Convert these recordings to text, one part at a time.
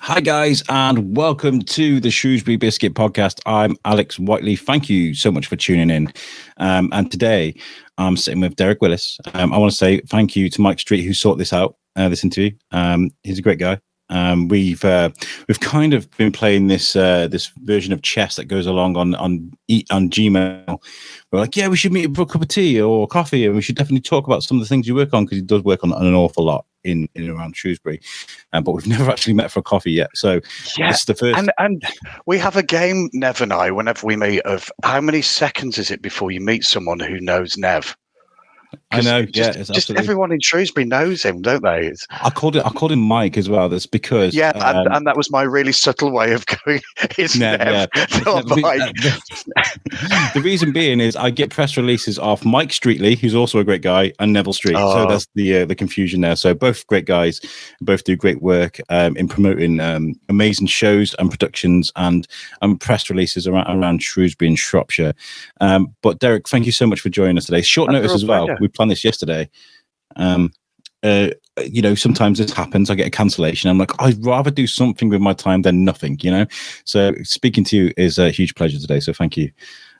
Hi, guys, and welcome to the Shrewsbury Biscuit podcast. I'm Alex Whiteley. Thank you so much for tuning in. And today I'm sitting with Derek Willis. I want to say thank you to Mike Street, who sorted this out, this interview. He's a great guy. We've kind of been playing this version of chess that goes along on Gmail. We're like, yeah, we should meet for a cup of tea or coffee, and we should definitely talk about some of the things you work on, because he does work on an awful lot in and around Shrewsbury, but we've never actually met for a coffee yet. So yeah, this is the first. And we have a game, Nev and I, whenever we meet, of how many seconds is it before you meet someone who knows Nev? I know, just everyone in Shrewsbury knows him, don't they? I called him Mike as well. That's because and that was my really subtle way of going. It's Nev, not Mike. The reason being is I get press releases off Mike Streetley, who's also a great guy, and Neville Street. So that's the confusion there. So both great guys, both do great work in promoting amazing shows and productions and press releases around Shrewsbury and Shropshire. But Derek, thank you so much for joining us today. Short notice as well. We planned this yesterday. Sometimes this happens. I get a cancellation. I'm like, I'd rather do something with my time than nothing, So speaking to you is a huge pleasure today. So thank you.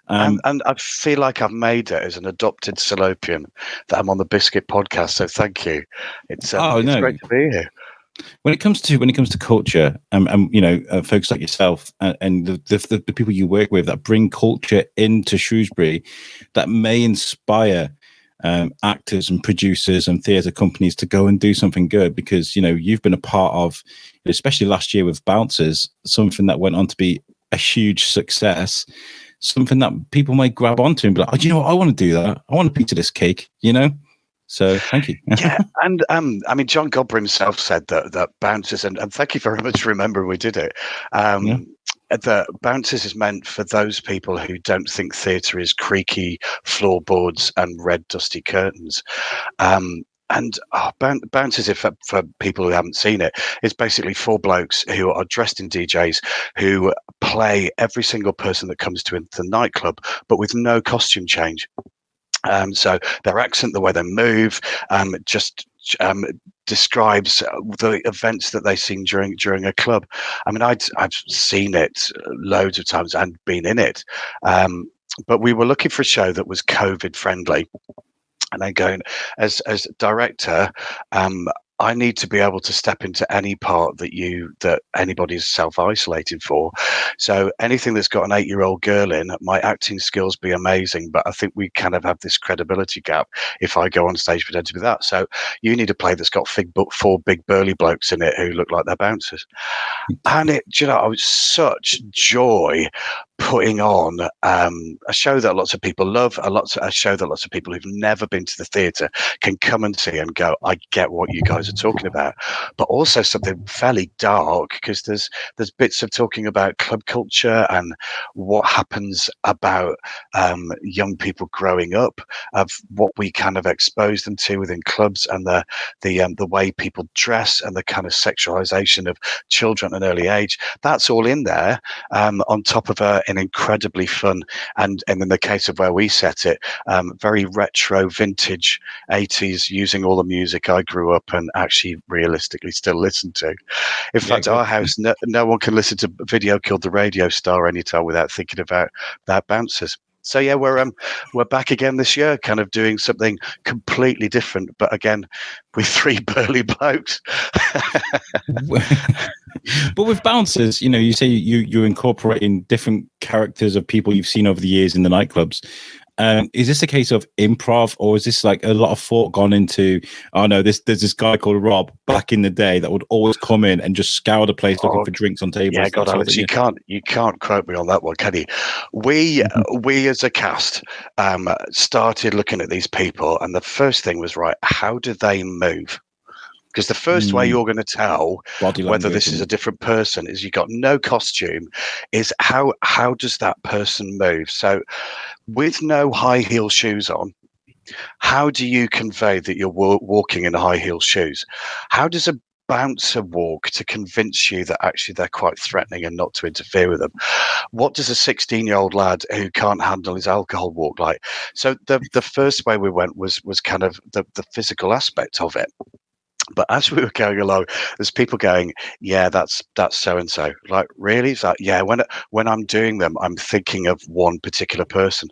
And I feel like I've made it as an adopted Salopian that I'm on the Biscuit podcast. So thank you. It's great to be here. When it comes to culture, folks like yourself and the people you work with that bring culture into Shrewsbury, that may inspire actors and producers and theatre companies to go and do something good, because you've been a part of, especially last year with Bouncers, something that went on to be a huge success, something that people might grab onto and be like, oh, I want to do that. I want a piece of this cake, So thank you. Yeah, and John Godber himself said that Bouncers, and thank you very much for remembering we did it. That Bouncers is meant for those people who don't think theatre is creaky floorboards and red dusty curtains. Bouncers, for people who haven't seen it, is basically four blokes who are dressed in DJs who play every single person that comes to the nightclub, but with no costume change. So their accent, the way they move, describes the events that they sing during a club. I mean, I've seen it loads of times and been in it, but we were looking for a show that was COVID friendly, and then going as director. I need to be able to step into any part that anybody's self-isolating for. So anything that's got an 8-year-old girl in, my acting skills be amazing, but I think we kind of have this credibility gap if I go on stage pretending to be that. So you need a play that's got four big burly blokes in it who look like they're bouncers. And it was such joy putting on a show that lots of people love, a show that lots of people who've never been to the theatre can come and see and go, I get what you guys are talking about, but also something fairly dark, because there's bits of talking about club culture and what happens about young people growing up, of what we kind of expose them to within clubs, and the way people dress and the kind of sexualization of children at an early age. That's all in there, on top of an incredibly fun and in the case of where we set it, very retro vintage 80s, using all the music I grew up and actually realistically still listen to. In fact, our house, no one can listen to Video Killed the Radio Star anytime without thinking about Bouncers. So yeah, we're back again this year, kind of doing something completely different, but again with three burly blokes. But with Bouncers, you say you're incorporating different characters of people you've seen over the years in the nightclubs. Is this a case of improv, or is this like a lot of thought gone into, there's this guy called Rob back in the day that would always come in and just scour the place looking for drinks on tables? Yeah, God, Alex, you can't quote me on that one, can you? We as a cast started looking at these people, and the first thing was, right, how do they move? Because the first way you're going to tell whether this is a different person is you've got no costume, is how does that person move? So with no high heel shoes on, how do you convey that you're walking in high heel shoes? How does a bouncer walk to convince you that actually they're quite threatening and not to interfere with them? What does a 16-year-old lad who can't handle his alcohol walk like? So the first way we went was kind of the physical aspect of it. But as we were going along, there's people going, "Yeah, that's so and so." Like, really? It's like, yeah. When I'm doing them, I'm thinking of one particular person.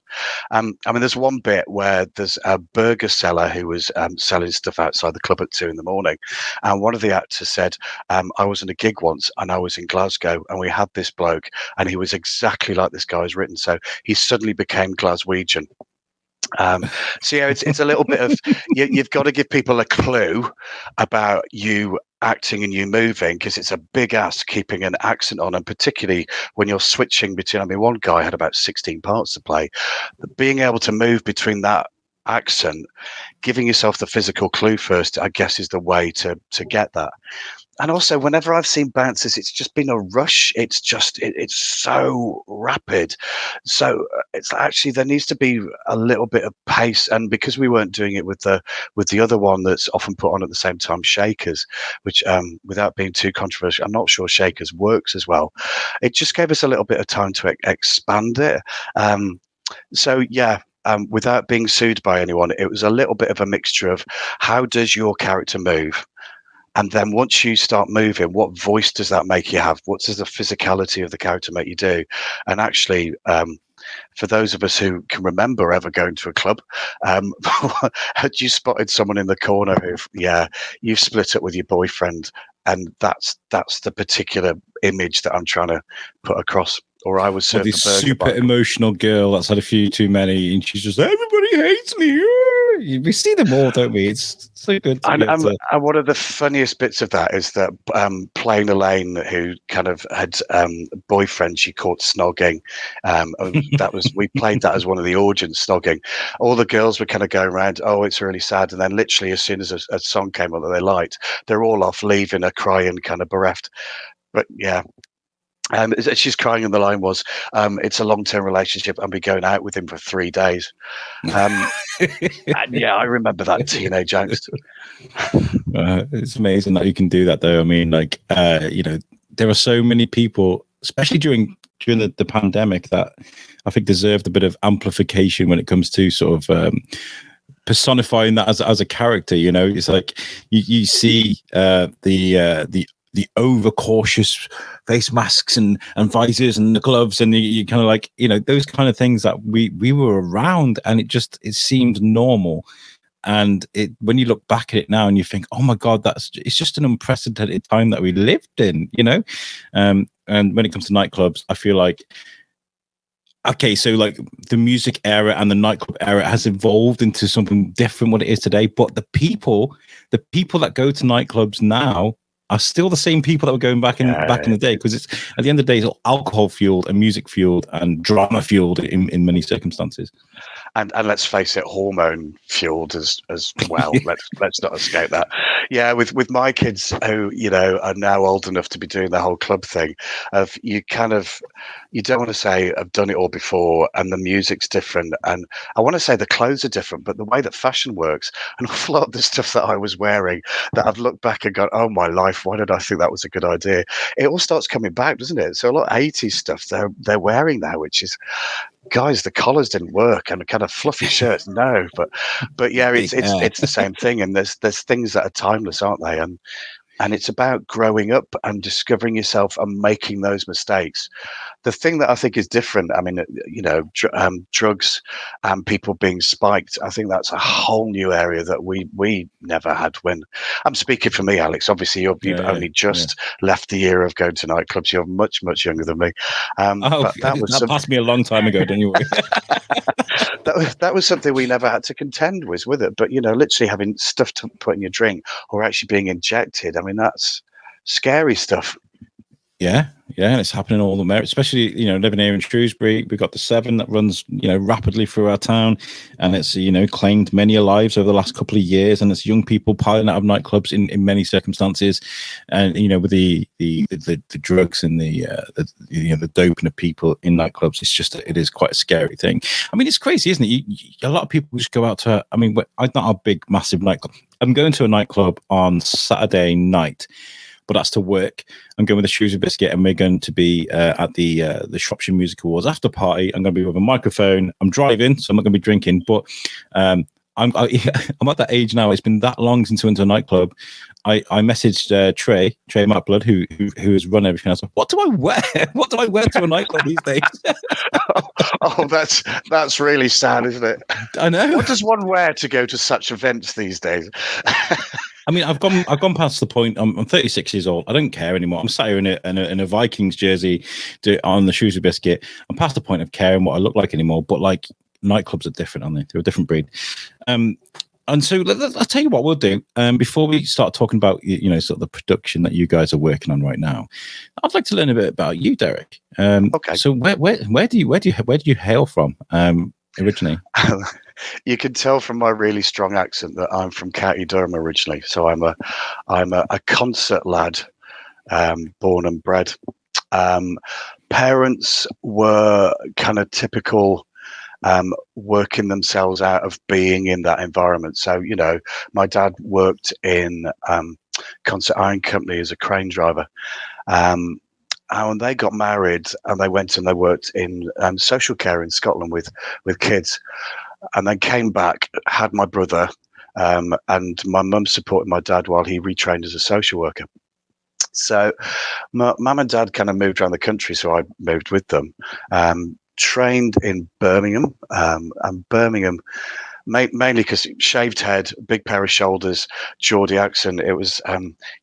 I mean, there's one bit where there's a burger seller who was selling stuff outside the club at 2 a.m, and one of the actors said, "I was in a gig once, and I was in Glasgow, and we had this bloke, and he was exactly like this guy's written." So he suddenly became Glaswegian. So yeah, it's a little bit of you've got to give people a clue about you acting and you moving, because it's a big ask keeping an accent on, and particularly when you're switching between. I mean, one guy had about 16 parts to play. Being able to move between that accent, giving yourself the physical clue first, I guess, is the way to get that. And also, whenever I've seen bouncers, it's just been a rush. It's just it's so rapid. So it's actually, there needs to be a little bit of pace. And because we weren't doing it with the other one that's often put on at the same time, Shakers, which without being too controversial, I'm not sure Shakers works as well. It just gave us a little bit of time to expand it. So yeah. Without being sued by anyone, it was a little bit of a mixture of how does your character move? And then once you start moving, what voice does that make you have? What does the physicality of the character make you do? And actually, for those of us who can remember ever going to a club, had you spotted someone in the corner who, yeah, you've split up with your boyfriend, and that's the particular image that I'm trying to put across. Or I was this super emotional girl that's had a few too many, and she's just, everybody hates me. We see them all, don't we? It's so good. And one of the funniest bits of that is that Plain Elaine, who kind of had a boyfriend she caught snogging, we played that as one of the audience snogging. All the girls were kind of going around, oh, it's really sad, and then literally as soon as a song came on that they liked, they're all off leaving, a crying, kind of bereft. But yeah. She's crying, and the line was, "It's a long-term relationship, and be going out with him for 3 days." And yeah, I remember that teenage angst. It's amazing that you can do that, though. I mean, like, there are so many people, especially during the pandemic, that I think deserved a bit of amplification when it comes to sort of personifying that as a character. You know, it's like you see the overcautious face masks and visors and the gloves, and you kind of like, those kind of things that we were around, and it seemed normal. And when you look back at it now and you think, oh my God, it's just an unprecedented time that we lived in, and when it comes to nightclubs, I feel like, okay, so like the music era and the nightclub era has evolved into something different what it is today, but the people that go to nightclubs now are still the same people that were going back in the day, because it's, at the end of the day, it's all alcohol fueled and music fueled and drama fueled in many circumstances. And let's face it, hormone fueled as well. let's not escape that. Yeah, with my kids who are now old enough to be doing the whole club thing, of you don't want to say I've done it all before, and the music's different, and I want to say the clothes are different, but the way that fashion works, an awful lot of the stuff that I was wearing that I've looked back and gone, oh my life, why did I think that was a good idea? It all starts coming back, doesn't it? So a lot of 80s stuff they're wearing now, which is, guys, the collars didn't work, and the kind of fluffy shirts, no. But yeah, it's the same thing, and there's things that are timeless, aren't they? And it's about growing up and discovering yourself and making those mistakes. The thing that I think is different, I mean, drugs and people being spiked, I think that's a whole new area that we never had. When I'm speaking for me, Alex, obviously you've only just left the era of going to nightclubs. You're much, much younger than me. But that passed me a long time ago, don't you worry. That was something we never had to contend with it. But, literally having stuff to put in your drink or actually being injected, I mean, that's scary stuff. Yeah, and it's happening all the more, especially, living here in Shrewsbury. We've got the Severn that runs, rapidly through our town, and it's, claimed many lives over the last couple of years, and it's young people piling out of nightclubs in many circumstances, and, with the drugs and the doping of people in nightclubs, it is quite a scary thing. I mean, it's crazy, isn't it? A lot of people just go out to, I'm not a big, massive nightclub. I'm going to a nightclub on Saturday night, but that's to work. I'm going with the Shrewsbury Biscuit, and we're going to be at the Shropshire Music Awards after party. I'm going to be with a microphone. I'm driving, so I'm not going to be drinking. But I'm at that age now. It's been that long since I went to a nightclub. I messaged Trey Markblood, who has run everything. I was like, what do I wear? What do I wear to a nightclub these days? Oh, that's really sad, isn't it? I know. What does one wear to go to such events these days? I mean, I've gone past the point. I'm 36 years old. I don't care anymore. I'm sat here in a Vikings jersey on the Shrewsbury Biscuit. I'm past the point of caring what I look like anymore. But like, nightclubs are different, aren't they? They're a different breed. And so I'll tell you what we'll do. Before we start talking about sort of the production that you guys are working on right now, I'd like to learn a bit about you, Derek. Okay. So where do you hail from originally? You can tell from my really strong accent that I'm from County Durham originally. So I'm a concert lad, born and bred. Parents were kind of typical, working themselves out of being in that environment. So, my dad worked in Concert Iron Company as a crane driver. And they got married and they went and they worked in social care in Scotland with kids. And then came back, had my brother, and my mum supported my dad while he retrained as a social worker. So my mum and dad kind of moved around the country, so I moved with them. Trained in Birmingham, and Birmingham, mainly because shaved head, big pair of shoulders, Geordie accent. It was,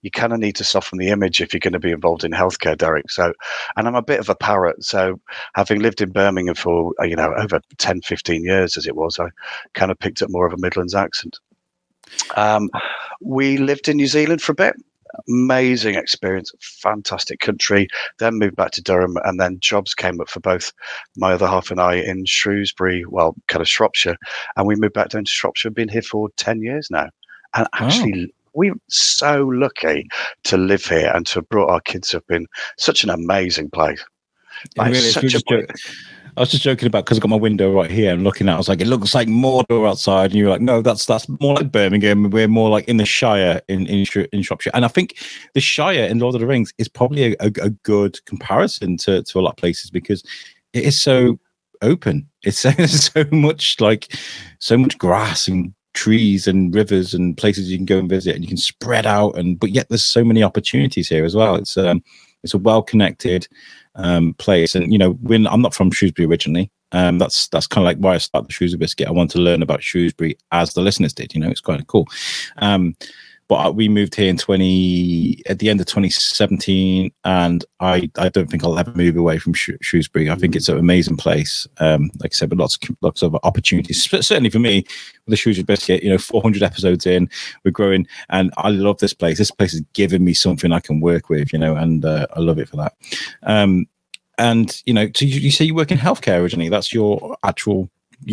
you kind of need to soften the image if you're going to be involved in healthcare, Derek. So, and I'm a bit of a parrot. So having lived in Birmingham for, over 10, 15 years as it was, I kind of picked up more of a Midlands accent. We lived in New Zealand for a bit. Amazing experience, fantastic country. Then moved back to Durham, and then jobs came up for both my other half and I in Shrewsbury, well, kind of Shropshire, and we moved back down to Shropshire. Been here for 10 years now, and actually, we're so lucky to live here and to have brought our kids up in such an amazing place. Like, really, I was just joking about because I've got my window right here and looking out. I was like, it looks like Mordor outside, and you're like, no, that's more like Birmingham. We're more like in the Shire in Shropshire, and I think the Shire in Lord of the Rings is probably a good comparison to a lot of places because it is so open. It's so much grass and trees and rivers and places you can go and visit, and you can spread out. But yet there's so many opportunities here as well. It's a well connected place, and when I'm not from Shrewsbury originally, that's kind of like why I started the Shrewsbury Biscuit. I want to learn about Shrewsbury as the listeners did. It's kind of cool. But we moved here at the end of 2017, and I don't think I'll ever move away from Shrewsbury. I think it's an amazing place. Like I said, but lots of opportunities. Certainly for me, with the Shrewsbury Biscuit, 400 episodes in, we're growing, and I love this place. This place has given me something I can work with, and I love it for that. And so you say you work in healthcare originally. That's your actual.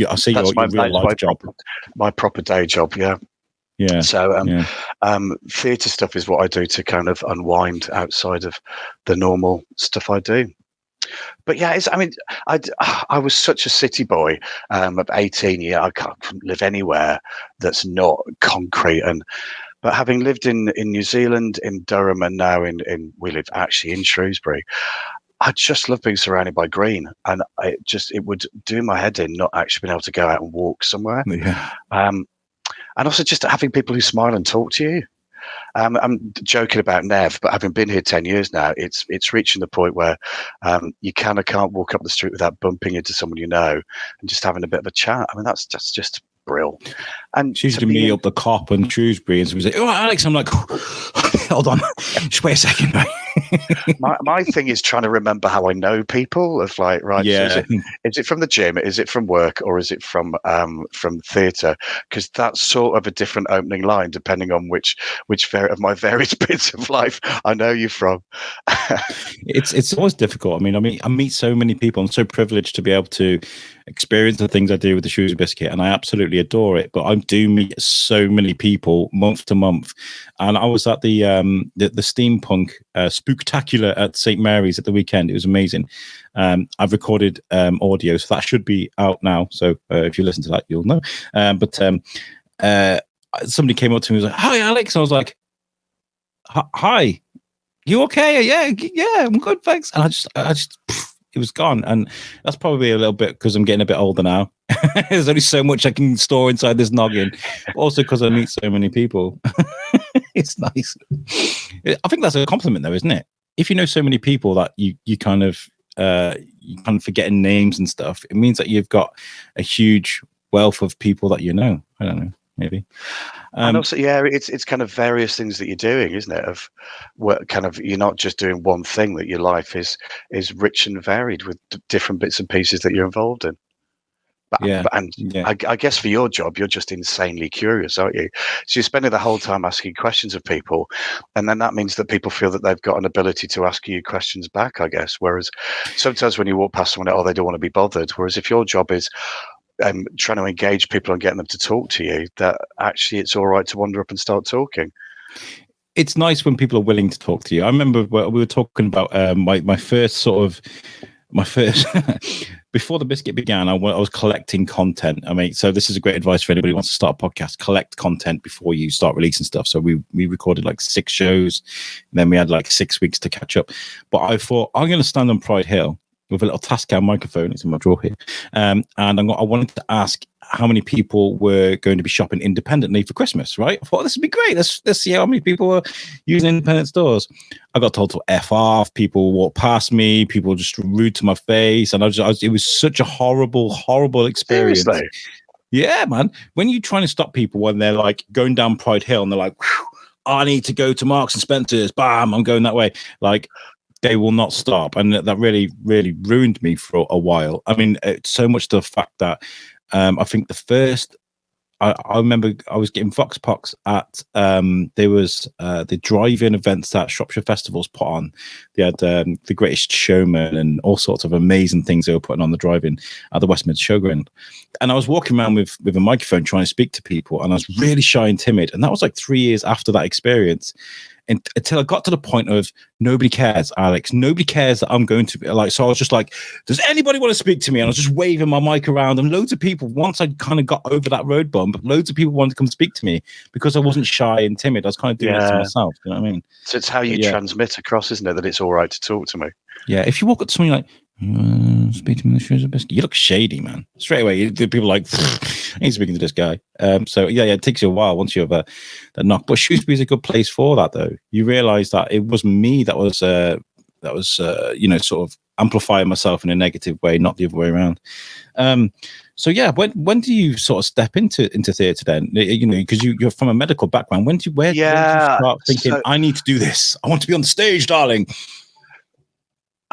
I see your real life job. My proper day job. Yeah. Yeah. So, theatre stuff is what I do to kind of unwind outside of the normal stuff I do. But yeah, I was such a city boy. At 18, I couldn't live anywhere that's not concrete. But having lived in New Zealand, in Durham, and now we live actually in Shrewsbury, I just love being surrounded by green, and it would do my head in not actually being able to go out and walk somewhere. Yeah. And also just having people who smile and talk to you. I'm joking about Nev, but having been here 10 years now, it's reaching the point where you can't walk up the street without bumping into someone and just having a bit of a chat. I mean, that's just brilliant. And it's usually me up the cop in Shrewsbury, and somebody's like, "Oh, Alex," I'm like, "Hold on, just wait a second, mate." my thing is trying to remember how I know people. Of like, right, yeah. So is it from the gym? Is it from work? Or is it from theatre? Because that's sort of a different opening line depending on which of my various bits of life I know you from. It's always difficult. I meet so many people. I'm so privileged to be able to experience the things I do with the Shrewsbury Biscuit, and I absolutely adore it. But I do meet so many people month to month. And I was at the steampunk spooktacular at St Mary's at the weekend. It was amazing. I've recorded audio, so that should be out now. So if you listen to that, you'll know. But somebody came up to me and was like, "Hi, Alex." I was like, "Hi, you okay?" Yeah, I'm good, thanks. And I just it was gone. And that's probably a little bit because I'm getting a bit older now. There's only so much I can store inside this noggin. Also because I meet so many people. It's nice. I think that's a compliment, though, isn't it? If you know so many people that you kind of forgetting names and stuff, it means that you've got a huge wealth of people that you know. I don't know, maybe. And also, yeah, it's kind of various things that you're doing, isn't it? Of what kind of, you're not just doing one thing, that your life is rich and varied with different bits and pieces that you're involved in. I guess for your job, you're just insanely curious, aren't you? So you're spending the whole time asking questions of people, and then that means that people feel that they've got an ability to ask you questions back, I guess. Whereas sometimes when you walk past someone, oh, they don't want to be bothered. Whereas if your job is trying to engage people and getting them to talk to you, that actually it's all right to wander up and start talking. It's nice when people are willing to talk to you. I remember we were talking about my first before the biscuit began, I was collecting content. I mean, so this is a great advice for anybody who wants to start a podcast: collect content before you start releasing stuff. So we recorded like 6 shows, and then we had like 6 weeks to catch up. But I thought, I'm going to stand on Pride Hill with a little Tascam microphone. It's in my drawer here. And I wanted to ask how many people were going to be shopping independently for Christmas, right? I thought this would be great. Let's see how many people were using independent stores. I got told to F off. People walked past me. People were just rude to my face. And it was such a horrible, horrible experience. Seriously? Yeah, man. When you're trying to stop people when they're like going down Pride Hill and they're like, I need to go to Marks and Spencer's. Bam, I'm going that way. Like, they will not stop. And that really, really ruined me for a while. I mean, so much to the fact that I think the first, I remember I was getting Vox Pox at, there was the drive-in events that Shropshire Festivals put on. They had The Greatest Showman and all sorts of amazing things they were putting on the drive-in at the West Mid Showground. And I was walking around with a microphone trying to speak to people, and I was really shy and timid. And that was like 3 years after that experience. And until I got to the point of nobody cares, Alex. Nobody cares that I'm going to be like. So I was just like, does anybody want to speak to me? And I was just waving my mic around, and loads of people. Once I kind of got over that road bump, loads of people wanted to come speak to me because I wasn't shy and timid. I was kind of doing it to myself. You know what I mean? So it's how you transmit across, isn't it? That it's all right to talk to me. Yeah. If you walk up to somebody like, speak to me in the Shrewsbury Biscuit, you look shady, man. Straight away, people are like, I ain't speaking to this guy. So it takes you a while once you have that knock. But Shrewsbury is a good place for that, though. You realise that it was me that was sort of amplifying myself in a negative way, not the other way around. So yeah, when do you sort of step into theatre then? You know, because you're from a medical background. When do you start thinking, I need to do this? I want to be on stage, darling.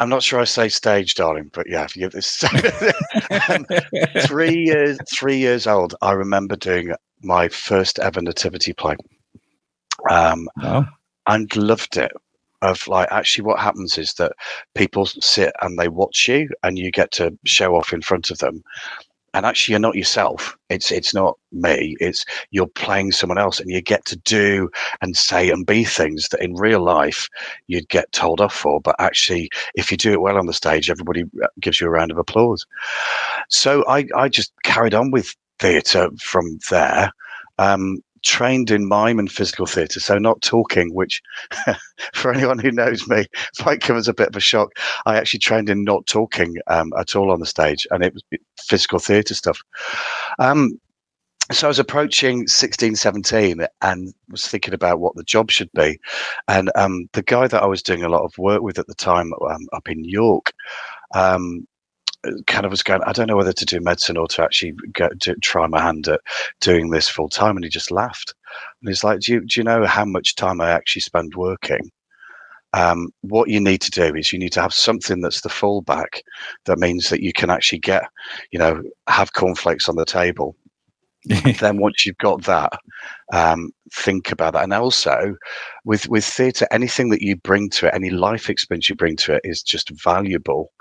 I'm not sure I say stage, darling, but yeah, if you give this 3 years old, I remember doing my first ever nativity play. Wow. And loved it. Of like, actually what happens is that people sit and they watch you and you get to show off in front of them. And actually you're not yourself. It's not me. It's you're playing someone else, and you get to do and say and be things that in real life you'd get told off for. But actually, if you do it well on the stage, everybody gives you a round of applause. So I just carried on with theatre from there. Trained in mime and physical theatre, so not talking, which for anyone who knows me might come as a bit of a shock. I actually trained in not talking at all on the stage, and it was physical theatre stuff. So I was approaching 16, 17 and was thinking about what the job should be. And the guy that I was doing a lot of work with at the time up in York, kind of was going, I don't know whether to do medicine or to actually go to try my hand at doing this full time. And he just laughed. And he's like, do you know how much time I actually spend working? What you need to do is you need to have something that's the fallback. That means that you can actually get, have cornflakes on the table. Then once you've got that, think about that. And also with theatre, anything that you bring to it, any life experience you bring to it is just valuable.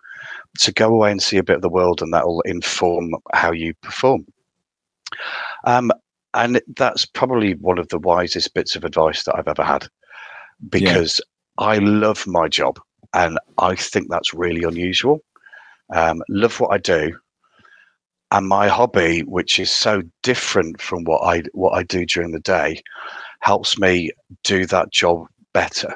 To go away and see a bit of the world, and that will inform how you perform. And that's probably one of the wisest bits of advice that I've ever had, because I love my job, and I think that's really unusual. Love what I do, and my hobby, which is so different from what I do during the day, helps me do that job better.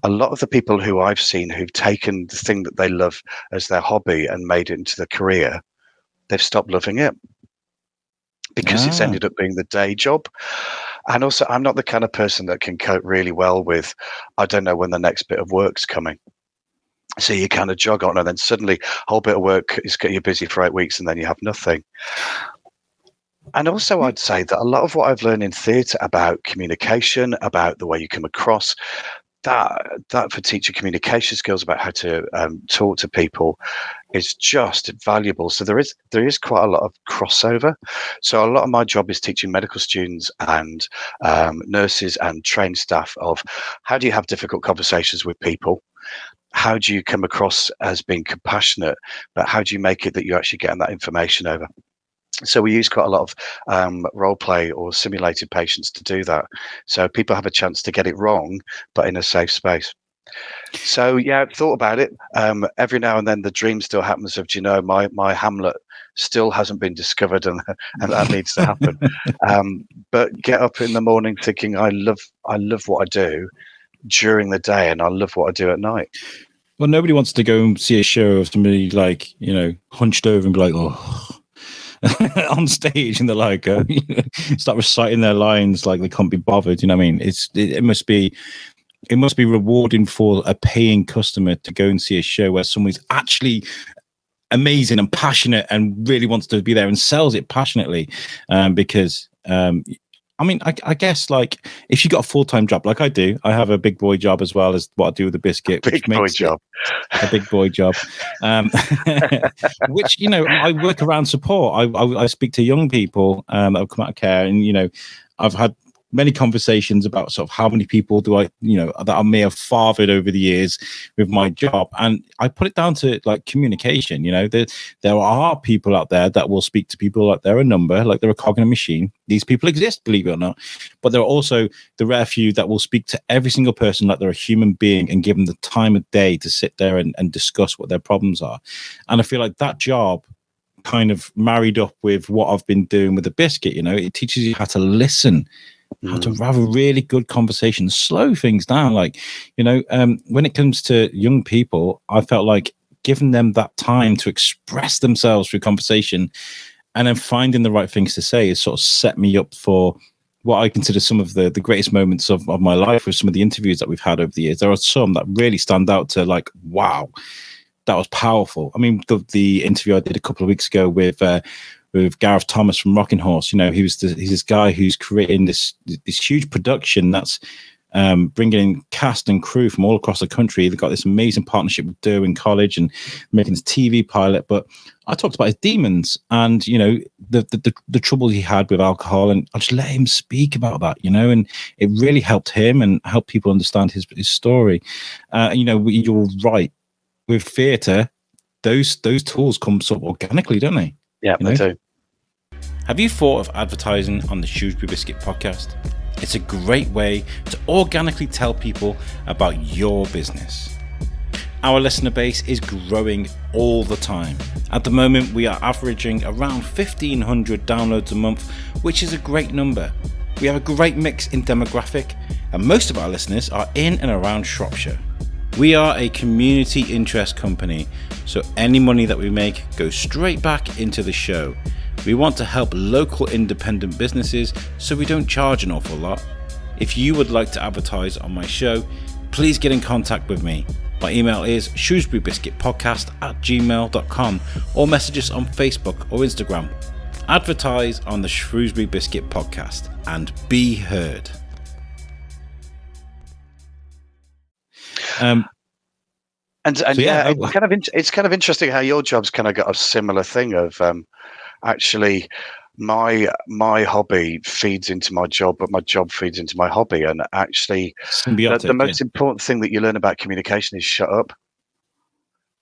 A lot of the people who I've seen who've taken the thing that they love as their hobby and made it into their career, they've stopped loving it because it's ended up being the day job. And also, I'm not the kind of person that can cope really well with, I don't know when the next bit of work's coming. So you kind of jog on, and then suddenly a whole bit of work is you're busy for 8 weeks, and then you have nothing. And also, I'd say that a lot of what I've learned in theatre about communication, about the way you come across, that for teacher communication skills, about how to talk to people, is just valuable. So there is quite a lot of crossover. So a lot of my job is teaching medical students and nurses and trained staff of how do you have difficult conversations with people. How do you come across as being compassionate, but how do you make it that you're actually getting that information over? So we use quite a lot of role play or simulated patients to do that. So people have a chance to get it wrong, but in a safe space. So yeah, I've thought about it. Every now and then the dream still happens of, my Hamlet still hasn't been discovered, and that needs to happen. But get up in the morning thinking, I love what I do during the day, and I love what I do at night. Well, nobody wants to go and see a show of somebody like, hunched over and be like, oh, on stage, and they're like, start reciting their lines like they can't be bothered. You know what I mean? It must be rewarding for a paying customer to go and see a show where someone's actually amazing and passionate and really wants to be there and sells it passionately. Because I guess, like, if you got a full-time job like I do, I have a big boy job as well as what I do with the biscuit. A big boy job. Which, I work around support. I speak to young people that have come out of care, and, I've had many conversations about sort of how many people do I, that I may have fathered over the years with my job. And I put it down to like communication. There are people out there that will speak to people like they're a number, like they're a cog in a machine. These people exist, believe it or not. But there are also the rare few that will speak to every single person like they're a human being and give them the time of day to sit there and discuss what their problems are. And I feel like that job kind of married up with what I've been doing with the biscuit, it teaches you how to listen, how to have a really good conversation, slow things down. Like, when it comes to young people, I felt like giving them that time to express themselves through conversation and then finding the right things to say has sort of set me up for what I consider some of the greatest moments of my life with some of the interviews that we've had over the years. There are some that really stand out to like, wow, that was powerful. I mean, the interview I did a couple of weeks ago with Gareth Thomas from Rocking Horse, he's this guy who's creating this huge production that's bringing in cast and crew from all across the country. They've got this amazing partnership with Derwin College and making this TV pilot. But I talked about his demons and, the trouble he had with alcohol, and I just let him speak about that, and it really helped him and helped people understand his story. You're right. With theatre, those tools come sort of organically, don't they? Yeah, they do. Have you thought of advertising on the Shrewsbury Biscuit podcast? It's a great way to organically tell people about your business. Our listener base is growing all the time. At the moment, we are averaging around 1,500 downloads a month, which is a great number. We have a great mix in demographic, and most of our listeners are in and around Shropshire. We are a community interest company, so any money that we make goes straight back into the show. We want to help local independent businesses, so we don't charge an awful lot. If you would like to advertise on my show, please get in contact with me. My email is shrewsburybiscuitpodcast@gmail.com or message us on Facebook or Instagram. Advertise on the Shrewsbury Biscuit podcast and be heard. It's kind of interesting how your job's kind of got a similar thing of actually my hobby feeds into my job, but my job feeds into my hobby. And actually, the most important thing that you learn about communication is shut up.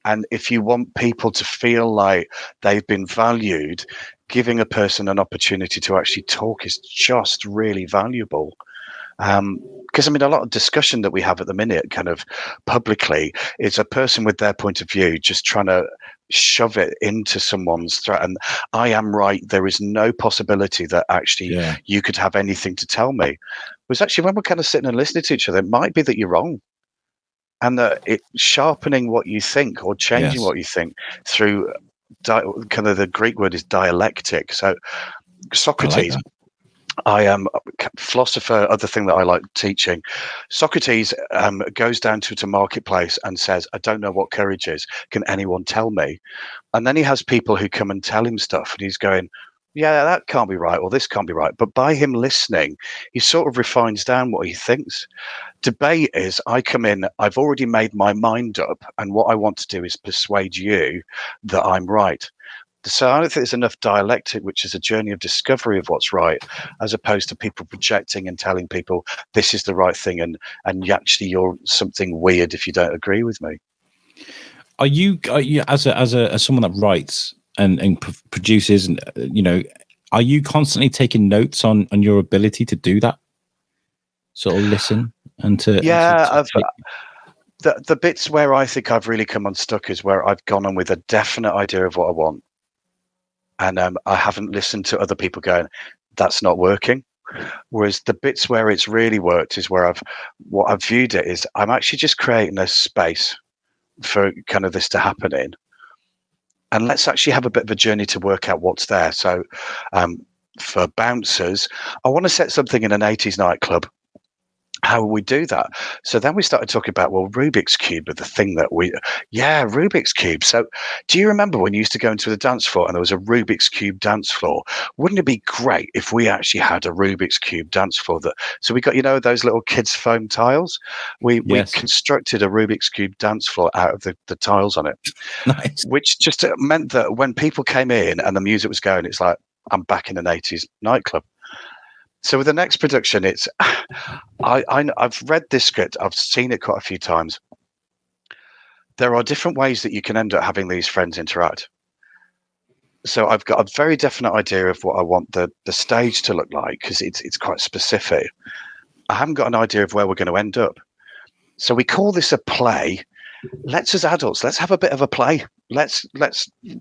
And if you want people to feel like they've been valued, giving a person an opportunity to actually talk is just really valuable. Because a lot of discussion that we have at the minute kind of publicly is a person with their point of view just trying to shove it into someone's throat, and I am right, there is no possibility that actually you could have anything to tell me. Whereas actually when we're kind of sitting and listening to each other, it might be that you're wrong, and that it sharpening what you think or changing what you think through kind of the Greek word is dialectic. So Socrates, I am a philosopher. Other thing that I like teaching, Socrates goes down to a marketplace and says, "I don't know what courage is. Can anyone tell me?" And then he has people who come and tell him stuff, and he's going, "Yeah, that can't be right, or this can't be right." But by him listening, he sort of refines down what he thinks. Debate is, I come in, I've already made my mind up, and what I want to do is persuade you that I'm right. So I don't think there's enough dialectic, which is a journey of discovery of what's right, as opposed to people projecting and telling people this is the right thing, and actually you're something weird if you don't agree with me. Are you as someone that writes and produces, and are you constantly taking notes on your ability to do that? Sort of listen and to the bits where I think I've really come unstuck is where I've gone on with a definite idea of what I want, and I haven't listened to other people going, that's not working. Whereas the bits where it's really worked is where I've viewed it is I'm actually just creating a space for kind of this to happen in, and let's actually have a bit of a journey to work out what's there. So for bouncers, I want to set something in an 80s nightclub. How will we do that? So then we started talking about, well, Rubik's Cube are the thing that Rubik's Cube. So do you remember when you used to go into the dance floor and there was a Rubik's Cube dance floor? Wouldn't it be great if we actually had a Rubik's Cube dance floor? So we got, those little kids' foam tiles? We constructed a Rubik's Cube dance floor out of the tiles on it. Nice. Which just meant that when people came in and the music was going, it's like, I'm back in an 80s nightclub. So with the next production, it's I've read this script. I've seen it quite a few times. There are different ways that you can end up having these friends interact. So I've got a very definite idea of what I want the stage to look like, because it's quite specific. I haven't got an idea of where we're going to end up. So we call this a play. Let's, as adults, let's have a bit of a play. Let's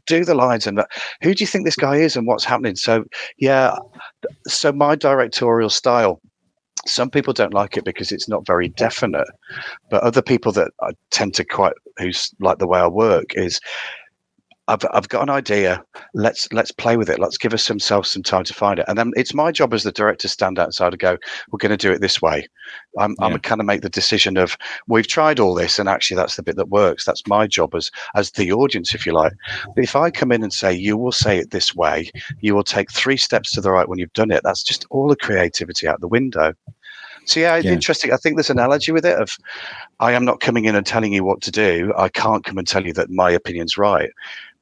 do the lines and who do you think this guy is and what's happening. So so my directorial style, some people don't like it because it's not very definite, but other people that I tend to who's like the way I work is I've got an idea. Let's play with it. Let's give ourselves some time to find it. And then it's my job as the director to stand outside and go, we're going to do it this way. I'm kind of make the decision of, we've tried all this and actually that's the bit that works. That's my job as the audience, if you like. But if I come in and say, you will say it this way, you will take 3 steps to the right when you've done it, that's just all the creativity out the window. So interesting. I think there's an analogy with it of, I am not coming in and telling you what to do. I can't come and tell you that my opinion's right.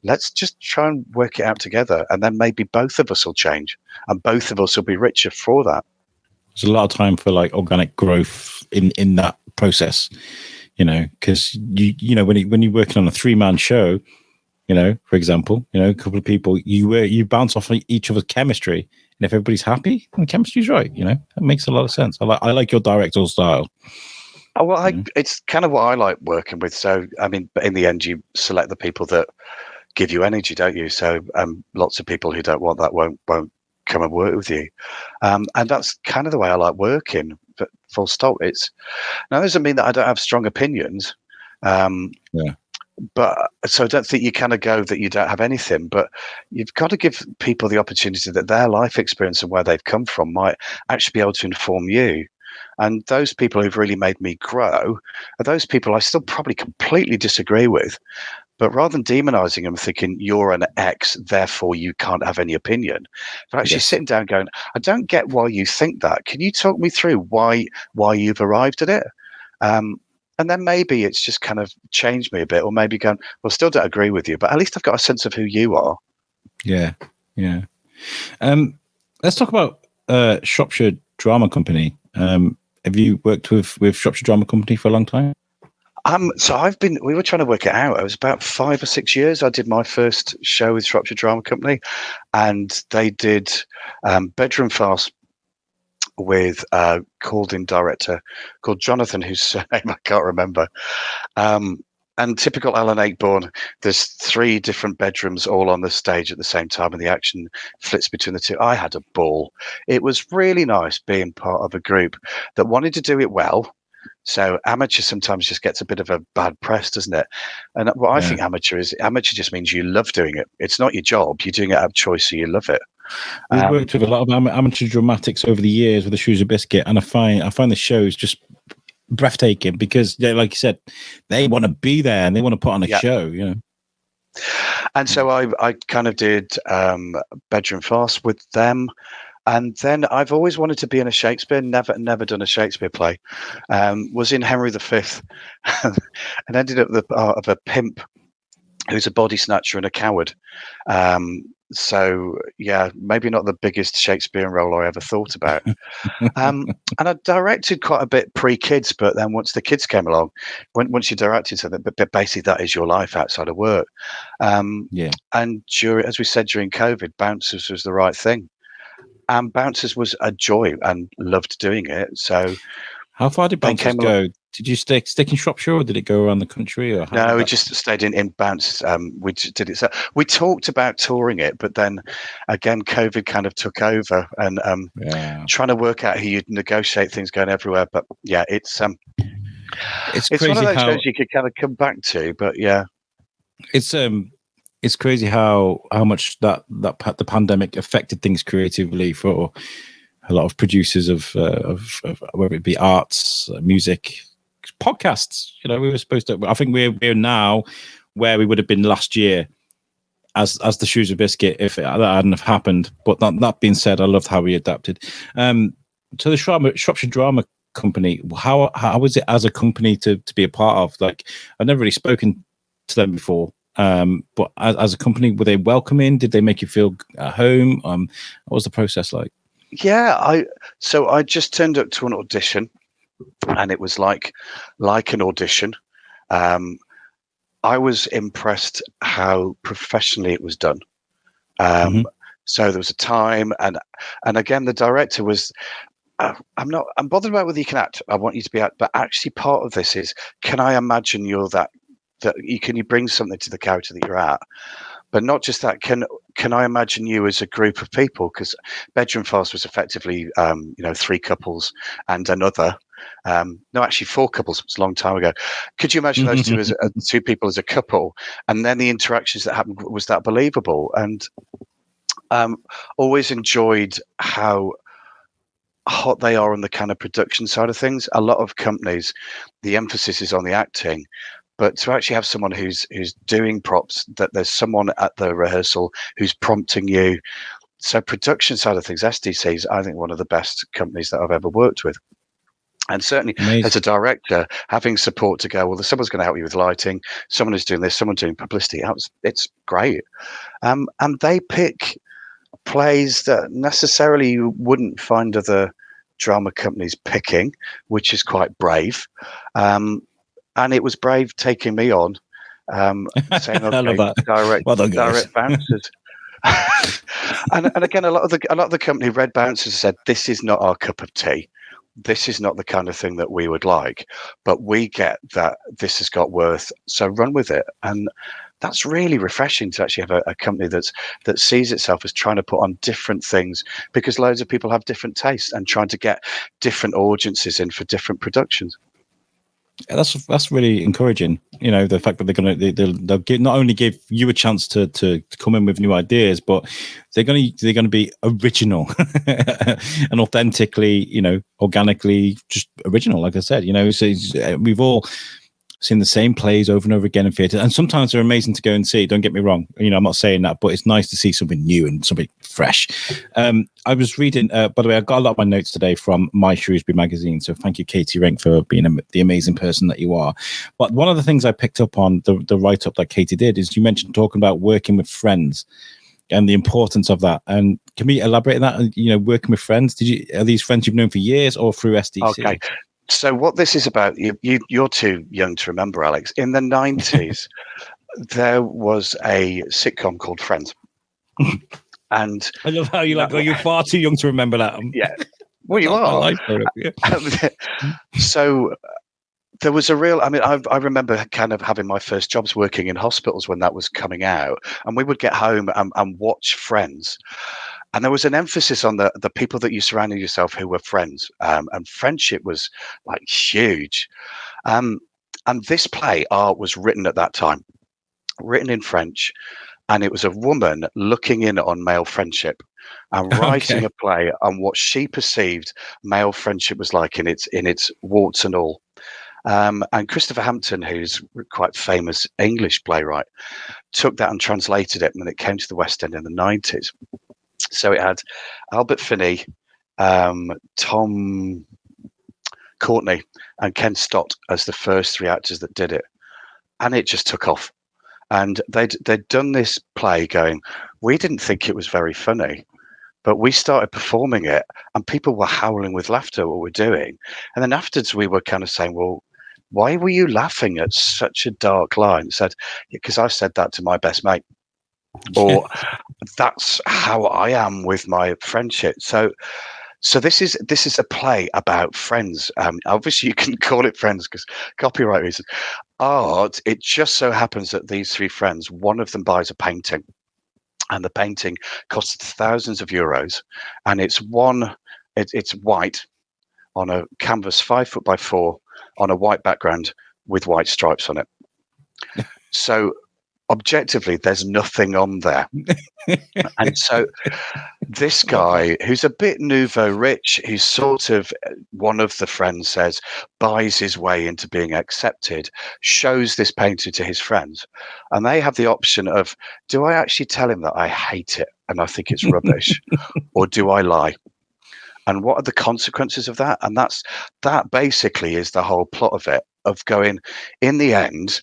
Let's just try and work it out together, and then maybe both of us will change, and both of us will be richer for that. There's a lot of time for like organic growth in that process, because when you're working on a 3-man show, for example, a couple of people, you bounce off each other's chemistry, and if everybody's happy, then chemistry's right. That makes a lot of sense. I like your directorial style. Oh, well, it's kind of what I like working with. So, I mean, but in the end, you select the people that give you energy, don't you? So lots of people who don't want that won't come and work with you, and that's kind of the way I like working. But full stop. Now doesn't mean that I don't have strong opinions, but so I don't think you kind of go that you don't have anything. But you've got to give people the opportunity that their life experience and where they've come from might actually be able to inform you. And those people who've really made me grow are those people I still probably completely disagree with. But rather than demonizing them, thinking you're an X, therefore you can't have any opinion, but actually sitting down going, I don't get why you think that. Can you talk me through why you've arrived at it? And then maybe it's just kind of changed me a bit, or maybe going, well, still don't agree with you, but at least I've got a sense of who you are. Yeah. Let's talk about Shropshire Drama Company. Have you worked with Shropshire Drama Company for a long time? So we were trying to work it out. It was about 5 or 6 years. I did my first show with Shropshire Drama Company, and they did Bedroom Farce with a called-in director called Jonathan, whose surname I can't remember. And typical Alan Ayckbourn, there's 3 different bedrooms all on the stage at the same time, and the action flits between the 2. I had a ball. It was really nice being part of a group that wanted to do it well. So amateur sometimes just gets a bit of a bad press, doesn't it? And what I think amateur just means you love doing it. It's not your job. You're doing it out of choice, so you love it. We've worked with a lot of amateur dramatics over the years with the Shrewsbury Biscuit, and I find the shows just breathtaking because, like you said, they want to be there and they want to put on a show, And so I kind of did bedroom farce with them. And then I've always wanted to be in a Shakespeare, never done a Shakespeare play. Was in Henry V and ended up the part of a pimp who's a body snatcher and a coward. So, yeah, maybe not the biggest Shakespearean role I ever thought about. And I directed quite a bit pre-kids, but then once the kids came along, once you directed something, but basically that is your life outside of work. And as we said, during COVID, Bouncers was the right thing. And Bouncers was a joy and loved doing it. So, how far did Bouncers go? Did you stick in Shropshire, or did it go around the country? Or no, we just stayed in Bouncers. We just did it. So we talked about touring it, but then again, COVID kind of took over, and trying to work out how you'd negotiate things going everywhere. But yeah, it's one of those shows you could kind of come back to. But yeah, it's crazy how much that the pandemic affected things creatively for a lot of producers of whether it be arts, music, podcasts. We were supposed to. I think we're now where we would have been last year as the Shrewsbury Biscuit if that hadn't have happened. But that being said, I loved how we adapted. So the Shropshire Drama Company. How was it as a company to be a part of? Like, I've never really spoken to them before. But as a company, were they welcoming? Did they make you feel at home? What was the process like? Yeah, I just turned up to an audition, and it was like an audition. I was impressed how professionally it was done. So there was a time, and again, the director was. I'm bothered about whether you can act. I want you to be act, but actually, part of this is, can I imagine you're that can you bring something to the character that you're at? But not just that. Can I imagine you as a group of people? Because Bedroom Farce was effectively, 3 couples and another. No, actually 4 couples. It was a long time ago. Could you imagine those two as 2 people as a couple? And then the interactions that happened, was that believable? And always enjoyed how hot they are on the kind of production side of things. A lot of companies, the emphasis is on the acting. But to actually have someone who's doing props, that there's someone at the rehearsal who's prompting you. So production side of things, SDC is, I think, one of the best companies that I've ever worked with. And certainly as a director, having support to go, well, someone's going to help you with lighting, someone is doing this, someone doing publicity. It's great. And they pick plays that necessarily you wouldn't find other drama companies picking, which is quite brave. And it was brave taking me on, saying, "Okay, direct Bouncers." and again, a lot of the company Red Bouncers said, "This is not our cup of tea. This is not the kind of thing that we would like, but we get that this has got worth. So run with it." And that's really refreshing to actually have a company that sees itself as trying to put on different things, because loads of people have different tastes and trying to get different audiences in for different productions. That's really encouraging. The fact that they'll not only give you a chance to come in with new ideas, but they're going to be original and authentically, organically, just original. Like I said, so we've all seen the same plays over and over again in theatre, and sometimes they're amazing to go and see. Don't get me wrong, I'm not saying that, but it's nice to see something new and something fresh. I was reading, by the way, I got a lot of my notes today from My Shrewsbury magazine, so thank you, Katie Rink, for being the amazing person that you are. But one of the things I picked up on the write-up that Katie did is you mentioned talking about working with friends and the importance of that. And can we elaborate on that? Working with friends, are these friends you've known for years or through SDC? Okay. So what this is about, you're too young to remember, Alex. In the 90s, there was a sitcom called Friends. And I love how you're far too young to remember that. Yeah. Well, you are. So there was a real, I remember kind of having my first jobs working in hospitals when that was coming out. And we would get home and watch Friends. And there was an emphasis on the people that you surrounded yourself who were friends, and friendship was like huge. And this play, Art, was written at that time, written in French, and it was a woman looking in on male friendship and writing Okay. a play on what she perceived male friendship was like in its warts and all. And Christopher Hampton, who's quite famous English playwright, took that and translated it, and it came to the West End in the 90s. So it had Albert Finney, Tom Courtney, and Ken Stott as the first three actors that did it, and it just took off. And they'd done this play going, we didn't think it was very funny, but we started performing it and people were howling with laughter at what we're doing. And then afterwards we were kind of saying, well, why were you laughing at such a dark line? It said, because I said that to my best mate. Or that's how I am with my friendship. So this is a play about friends. Obviously, you can call it Friends because copyright reasons. Art. It just so happens that these three friends, one of them buys a painting, and the painting costs thousands of euros, and it's white on a canvas 5 foot by 4 on a white background with white stripes on it. So objectively, there's nothing on there. And so this guy, who's a bit nouveau rich, who's sort of, one of the friends says, buys his way into being accepted, shows this painting to his friends. And they have the option of, do I actually tell him that I hate it and I think it's rubbish? Or do I lie? And what are the consequences of that? And that basically is the whole plot of it, of going, in the end,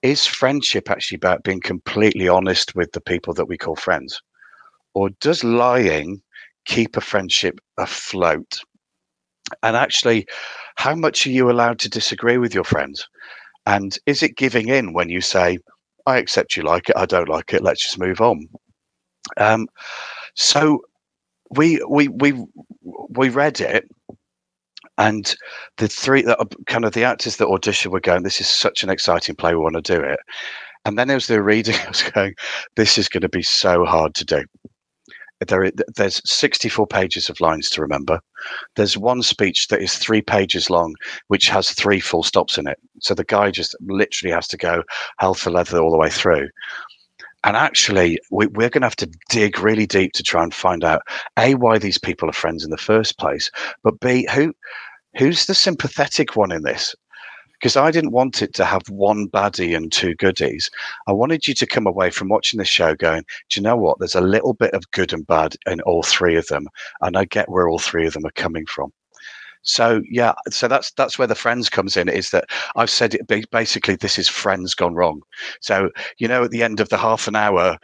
is friendship actually about being completely honest with the people that we call friends? Or does lying keep a friendship afloat? And actually, how much are you allowed to disagree with your friends? And is it giving in when you say, I accept you like it, I don't like it, let's just move on? So we read it, and the three that kind of the actors that auditioned were going, this is such an exciting play, we want to do it. And then as they were reading, I was going, this is going to be so hard to do. There's 64 pages of lines to remember. There's one speech that is 3 pages long, which has 3 full stops in it. So the guy just literally has to go hell for leather all the way through. And actually, we're going to have to dig really deep to try and find out, A, why these people are friends in the first place, but B, who's the sympathetic one in this? Because I didn't want it to have one baddie and 2 goodies. I wanted you to come away from watching this show going, do you know what? There's a little bit of good and bad in all 3 of them. And I get where all 3 of them are coming from. So, yeah, so that's where the Friends comes in, is that I've said it basically, this is Friends gone wrong. So, at the end of the half an hour,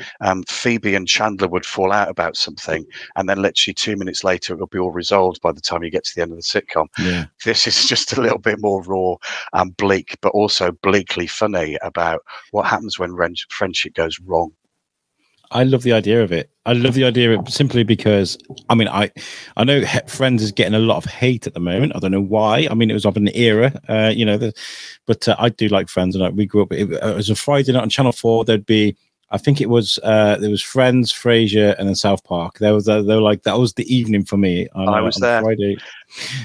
Phoebe and Chandler would fall out about something, and then literally 2 minutes later, it'll be all resolved by the time you get to the end of the sitcom. Yeah. This is just a little bit more raw and bleak, but also bleakly funny about what happens when friendship goes wrong. I love the idea of it. I love the idea of it simply because, I mean, I know Friends is getting a lot of hate at the moment. I don't know why. I mean, it was of an era, but I do like Friends, and we grew up. It was a Friday night on Channel 4. There'd be, I think it was, there was Friends, Frasier, and then South Park. They were like, that was the evening for me. I was there. Friday.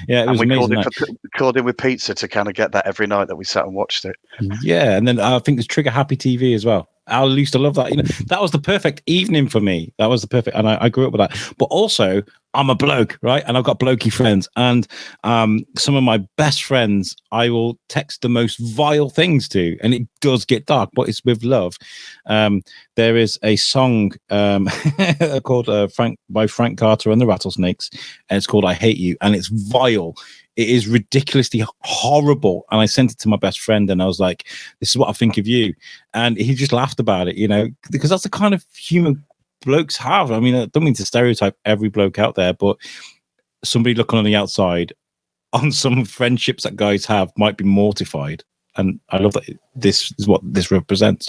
Yeah, it was and we amazing. called in with pizza to kind of get that every night that we sat and watched it. Yeah, and then I think there's Trigger Happy TV as well. I used to love that. That was the perfect evening for me. That was the perfect, and I grew up with that. But also, I'm a bloke, right? And I've got blokey friends, and some of my best friends, I will text the most vile things to, and it does get dark, but it's with love. There is a song called by Frank Carter and the Rattlesnakes, and it's called "I Hate You," and it's vile. It is ridiculously horrible. And I sent it to my best friend, and I was like, this is what I think of you. And he just laughed about it, because that's the kind of humor blokes have. I mean, I don't mean to stereotype every bloke out there, but somebody looking on the outside on some friendships that guys have might be mortified. And I love that this is what this represents,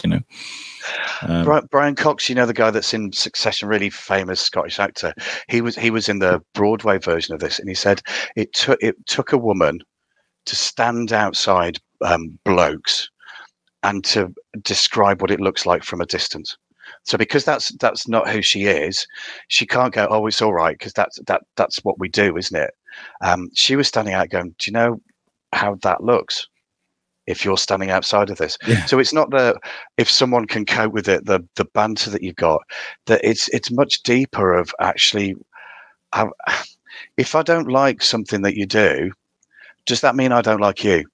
Brian Cox, the guy that's in Succession, really famous Scottish actor. He was in the Broadway version of this, and he said it took a woman to stand outside blokes and to describe what it looks like from a distance. So because that's not who she is, she can't go, oh, it's all right, because that's what we do, isn't it? She was standing out going, do you know how that looks? if you're standing outside of this. Yeah. So it's not that if someone can cope with it, the banter that you've got, that it's much deeper of actually, if I don't like something that you do, does that mean I don't like you?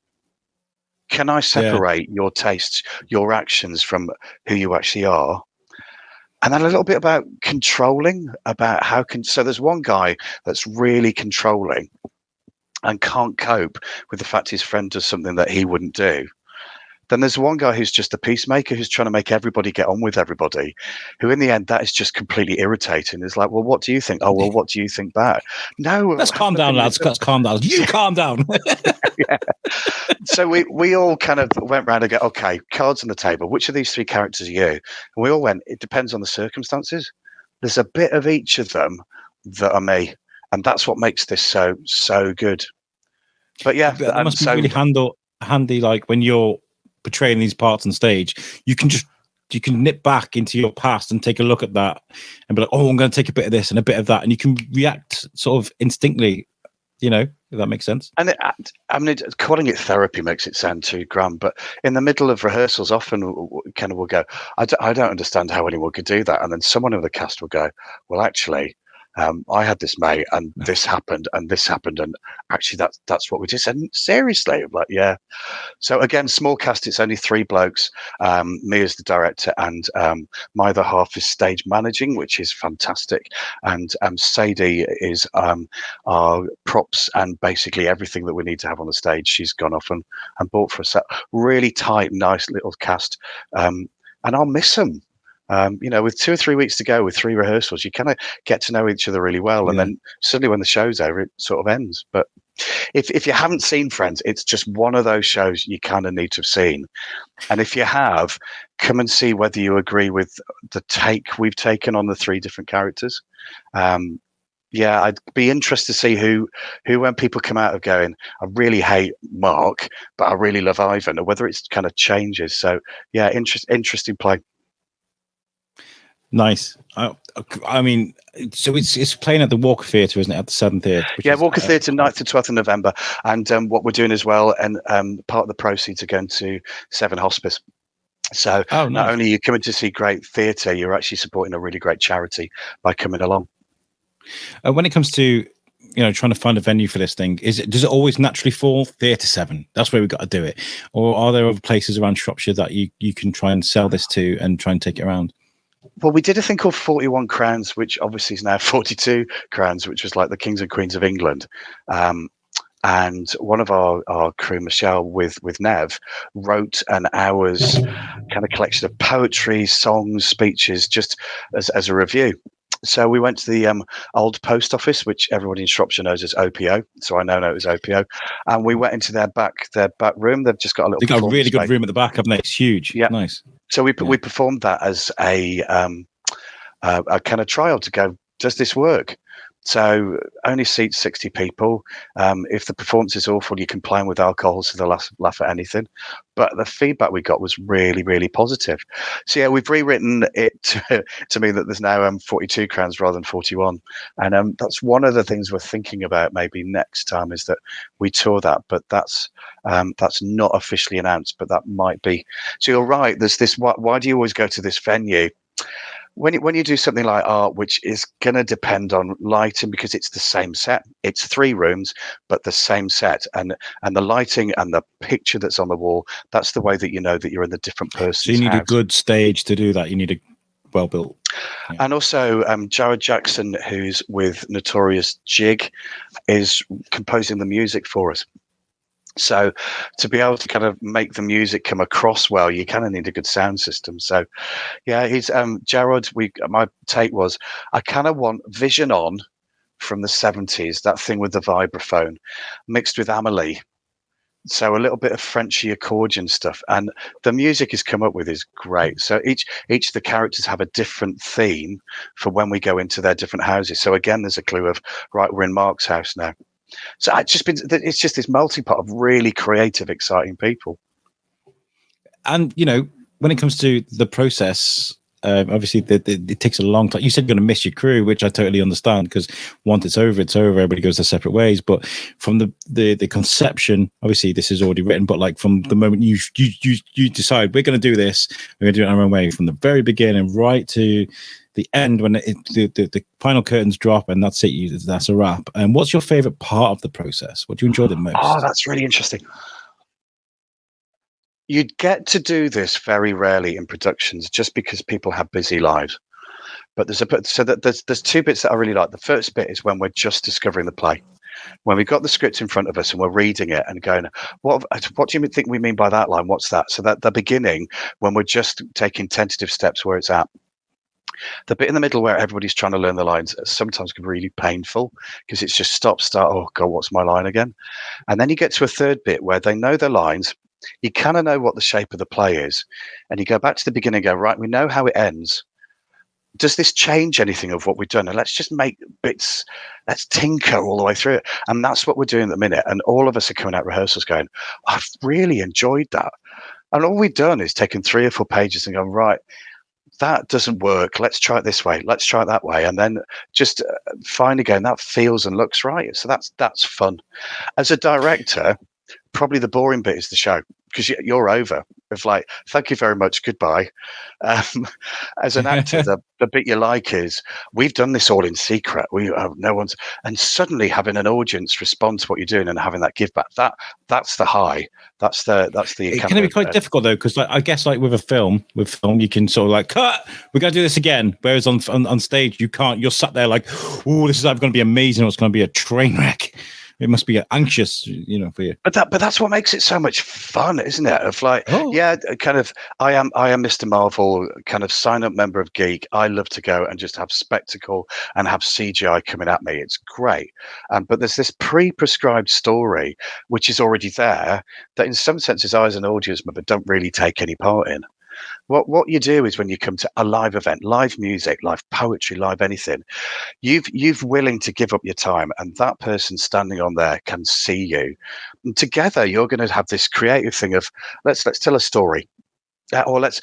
Can I Yeah. separate your tastes, your actions from who you actually are? And then a little bit about controlling, about so there's one guy that's really controlling and can't cope with the fact his friend does something that he wouldn't do. Then there's one guy who's just a peacemaker, who's trying to make everybody get on with everybody, who in the end, that is just completely irritating. It's like, well, what do you think? Oh, well, what do you think back? No. Let's calm down, lads. Let's calm down. You calm down. Yeah. So we all kind of went round and go, okay, cards on the table. Which of these three characters are you? And we all went, it depends on the circumstances. There's a bit of each of them that are me. And that's what makes this so good. But yeah. That must be really handy, like when you're portraying these parts on stage, you can nip back into your past and take a look at that and be like, oh, I'm going to take a bit of this and a bit of that, and you can react sort of instinctively, if that makes sense. And calling it therapy makes it sound too grand, but in the middle of rehearsals, often kind of will go, I don't understand how anyone could do that, and then someone in the cast will go, well, actually, I had this mate, and this happened, and actually that's what we did. And seriously, I'm like, yeah. So again, small cast. It's only 3 blokes. Me as the director, and my other half is stage managing, which is fantastic. And Sadie is our props and basically everything that we need to have on the stage. She's gone off and bought for us. So really tight, nice little cast. And I'll miss them. With 2 or 3 weeks to go, with 3 rehearsals, you kind of get to know each other really well. And then suddenly when the show's over, it sort of ends. But if you haven't seen Friends, it's just one of those shows you kind of need to have seen. And if you have, come and see whether you agree with the take we've taken on the 3 different characters. I'd be interested to see who when people come out of going, I really hate Mark, but I really love Ivan, or whether it's kind of changes. So yeah, interesting play. Nice. I mean, so it's playing at the Walker Theatre, isn't it? At the Severn Theatre. Walker Theatre, 9th to 12th of November. And what we're doing as well, and part of the proceeds are going to Severn Hospice. So not only are you coming to see great theatre, you're actually supporting a really great charity by coming along. When it comes to trying to find a venue for this thing, does it always naturally fall Theatre Severn? That's where we've got to do it, or are there other places around Shropshire that you can try and sell this to and try and take it around? Well, we did a thing called 41 Crowns, which obviously is now 42 Crowns, which was like the Kings and Queens of England. And one of our crew, Michelle, with Nev, wrote an hour's kind of collection of poetry, songs, speeches, just as a review. So we went to the old post office, which everybody in Shropshire knows as OPO. So I know it was OPO. And we went into their back room. They've just got a little. They've got a really good room at the back, haven't they? It's huge. Yeah, nice. So we performed that as a kind of trial to go, does this work? So only seats 60 people. If the performance is awful, you can play them with alcohol, so they'll laugh at anything. But the feedback we got was really, really positive. So yeah, we've rewritten it to mean that there's now 42 Crowns rather than 41. And that's one of the things we're thinking about maybe next time, is that we tour that. But that's not officially announced, but that might be. So you're right. There's this. Why do you always go to this venue? When you do something like art, which is going to depend on lighting, because it's the same set, it's 3 rooms, but the same set, and the lighting and the picture that's on the wall, that's the way that you know that you're in the different person's So you need house. a good stage to do that. You need a well-built. Yeah. And also Jared Jackson, who's with Notorious Jig, is composing the music for us. So to be able to kind of make the music come across well, you kind of need a good sound system. So yeah, he's Jared. My take was, I kind of want Vision On from the 70s, that thing with the vibraphone, mixed with Amelie. So a little bit of Frenchy accordion stuff, and the music he's come up with is great. So each of the characters have a different theme for when we go into their different houses. So again, there's a clue of, right, we're in Mark's house now. So it's just this multi-pot of really creative, exciting people. And when it comes to the process, Obviously, it takes a long time. You said you're going to miss your crew, which I totally understand, because once it's over, it's over. Everybody goes their separate ways. But from the conception, obviously, this is already written. But like from the moment you decide we're going to do this, we're going to do it our own way, from the very beginning right to the end, when the final curtains drop, and that's it. That's a wrap. And what's your favorite part of the process? What do you enjoy the most? Oh, that's really interesting. You'd get to do this very rarely in productions, just because people have busy lives. But there's two bits that I really like. The first bit is when we're just discovering the play, when we've got the script in front of us and we're reading it and going, what do you think we mean by that line? What's that? So that the beginning, when we're just taking tentative steps where it's at. The bit in the middle where everybody's trying to learn the lines sometimes can be really painful, because it's just stop, start. Oh God, what's my line again? And then you get to a third bit where they know their lines. You kind of know what the shape of the play is, and you go back to the beginning and go, right, we know how it ends. Does this change anything of what we've done? And let's just make bits, let's tinker all the way through it. And that's what we're doing at the minute. And all of us are coming out rehearsals going, I've really enjoyed that. And all we've done is taken 3 or 4 pages and gone, right, that doesn't work. Let's try it this way. Let's try it that way. And then just finally going, that feels and looks right. So that's fun. As a director, probably the boring bit is the show, because you're over. It's like, thank you very much, goodbye. As an actor, the bit you like is, we've done this all in secret. No one's, and suddenly having an audience respond to what you're doing and having that give back, that's the high. That's the. It can be quite difficult though, because I guess like with film, you can sort of like, cut, we're going to do this again. Whereas on stage, you can't. You're sat there like, oh, this is going to be amazing. It's going to be a train wreck. It must be anxious, for you. But that's what makes it so much fun, isn't it? Of like, yeah, kind of, I am Mr. Marvel, kind of sign up member of Geek. I love to go and just have spectacle and have CGI coming at me. It's great. But there's this pre-prescribed story, which is already there, that in some senses I as an audience member don't really take any part in. What you do is, when you come to a live event, live music, live poetry, live anything, you've willing to give up your time, and that person standing on there can see you. And together, you're going to have this creative thing of let's tell a story. Or let's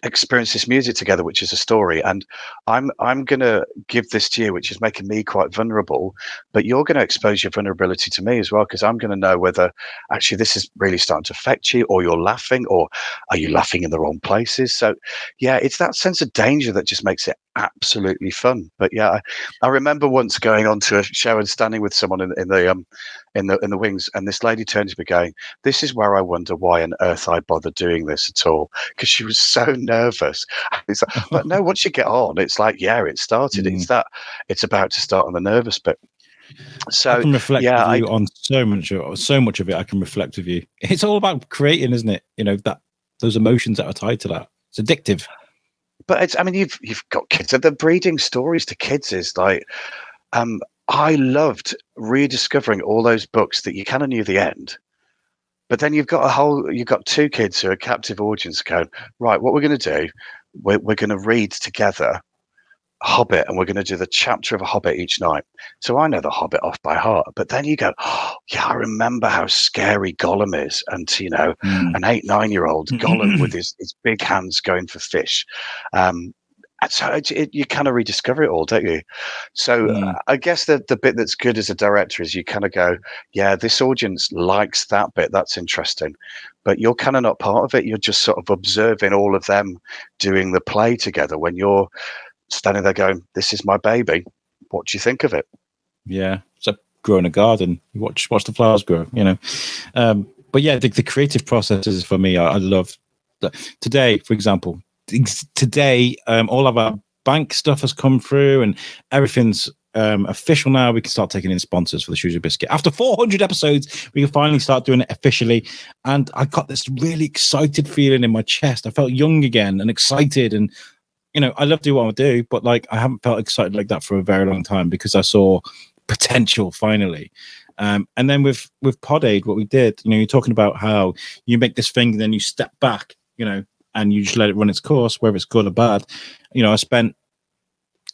experience this music together, which is a story. And I'm going to give this to you, which is making me quite vulnerable, but you're going to expose your vulnerability to me as well, because I'm going to know whether actually this is really starting to affect you, or you're laughing, or are you laughing in the wrong places? So yeah, it's that sense of danger that just makes it absolutely fun. But yeah, I remember once going on to a show and standing with someone in the wings, and this lady turned to me going, "This is where I wonder why on earth I bother doing this at all," because she was so nervous. It's like, but no, once you get on, it's like, yeah, it started. It's about to start on the nervous bit. So I can reflect with you on so much of it. I can reflect with you. It's all about creating, isn't it? That those emotions that are tied to that. It's addictive. But you've got kids. The breeding stories to kids is like, I loved rediscovering all those books that you kind of knew the end, but then you've got 2 kids who are captive audience going, right, what we're going to do, we're going to read together Hobbit, and we're going to do the chapter of a Hobbit each night. So I know the Hobbit off by heart, but then you go, oh, yeah, I remember how scary Gollum is. And, an 8-9-year-old Gollum with his big hands going for fish. So you kind of rediscover it all, don't you? So I guess the bit that's good as a director is you kind of go, yeah, this audience likes that bit. That's interesting. But you're kind of not part of it. You're just sort of observing all of them doing the play together, when you're standing there going, this is my baby. What do you think of it? Yeah. It's like growing a garden. You watch the flowers grow, But yeah, the creative processes for me, I love that. Today, for example, all of our bank stuff has come through and everything's official now. We can start taking in sponsors for the Shrewsbury Biscuit. After 400 episodes, we can finally start doing it officially. And I got this really excited feeling in my chest. I felt young again and excited. And, I love to do what I do, but like, I haven't felt excited like that for a very long time, because I saw potential finally. And then with Pod Aid, what we did, you're talking about how you make this thing and then you step back, and you just let it run its course, whether it's good or bad. I spent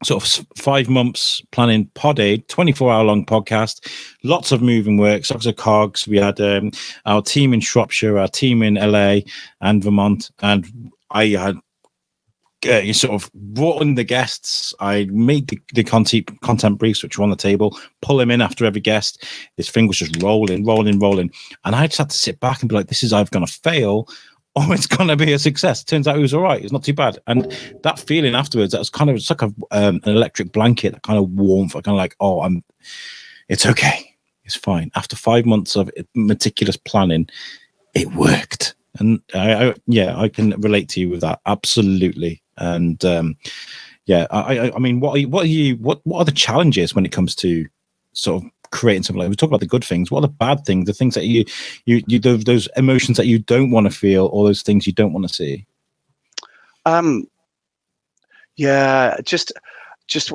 sort of 5 months planning Pod Aid, 24-hour long podcast, lots of moving work, lots of cogs. We had our team in Shropshire, our team in LA and Vermont, and I had you sort of brought in the guests. I made the content briefs, which were on the table, pull him in after every guest. His thing was just rolling. And I just had to sit back and be like, this is either going to fail or it's going to be a success. Turns out it was all right. It's not too bad. And that feeling afterwards, that was kind of, it's like an electric blanket, that kind of warmth. I kind of like, it's okay. It's fine. After 5 months of meticulous planning, it worked. And I can relate to you with that. Absolutely. And I mean, what are the challenges when it comes to sort of creating something like, we talk about the good things, what are the bad things, the things that you those emotions that you don't want to feel, or those things you don't want to see? Just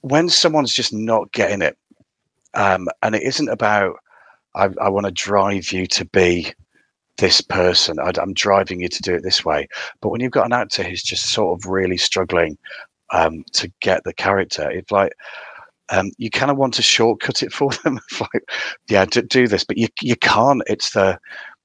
when someone's just not getting it, and it isn't about I want to drive you to be this person. I'm driving you to do it this way. But when you've got an actor who's just sort of really struggling to get the character, it's like you kind of want to shortcut it for them. It's like, yeah, do this, but you can't. It's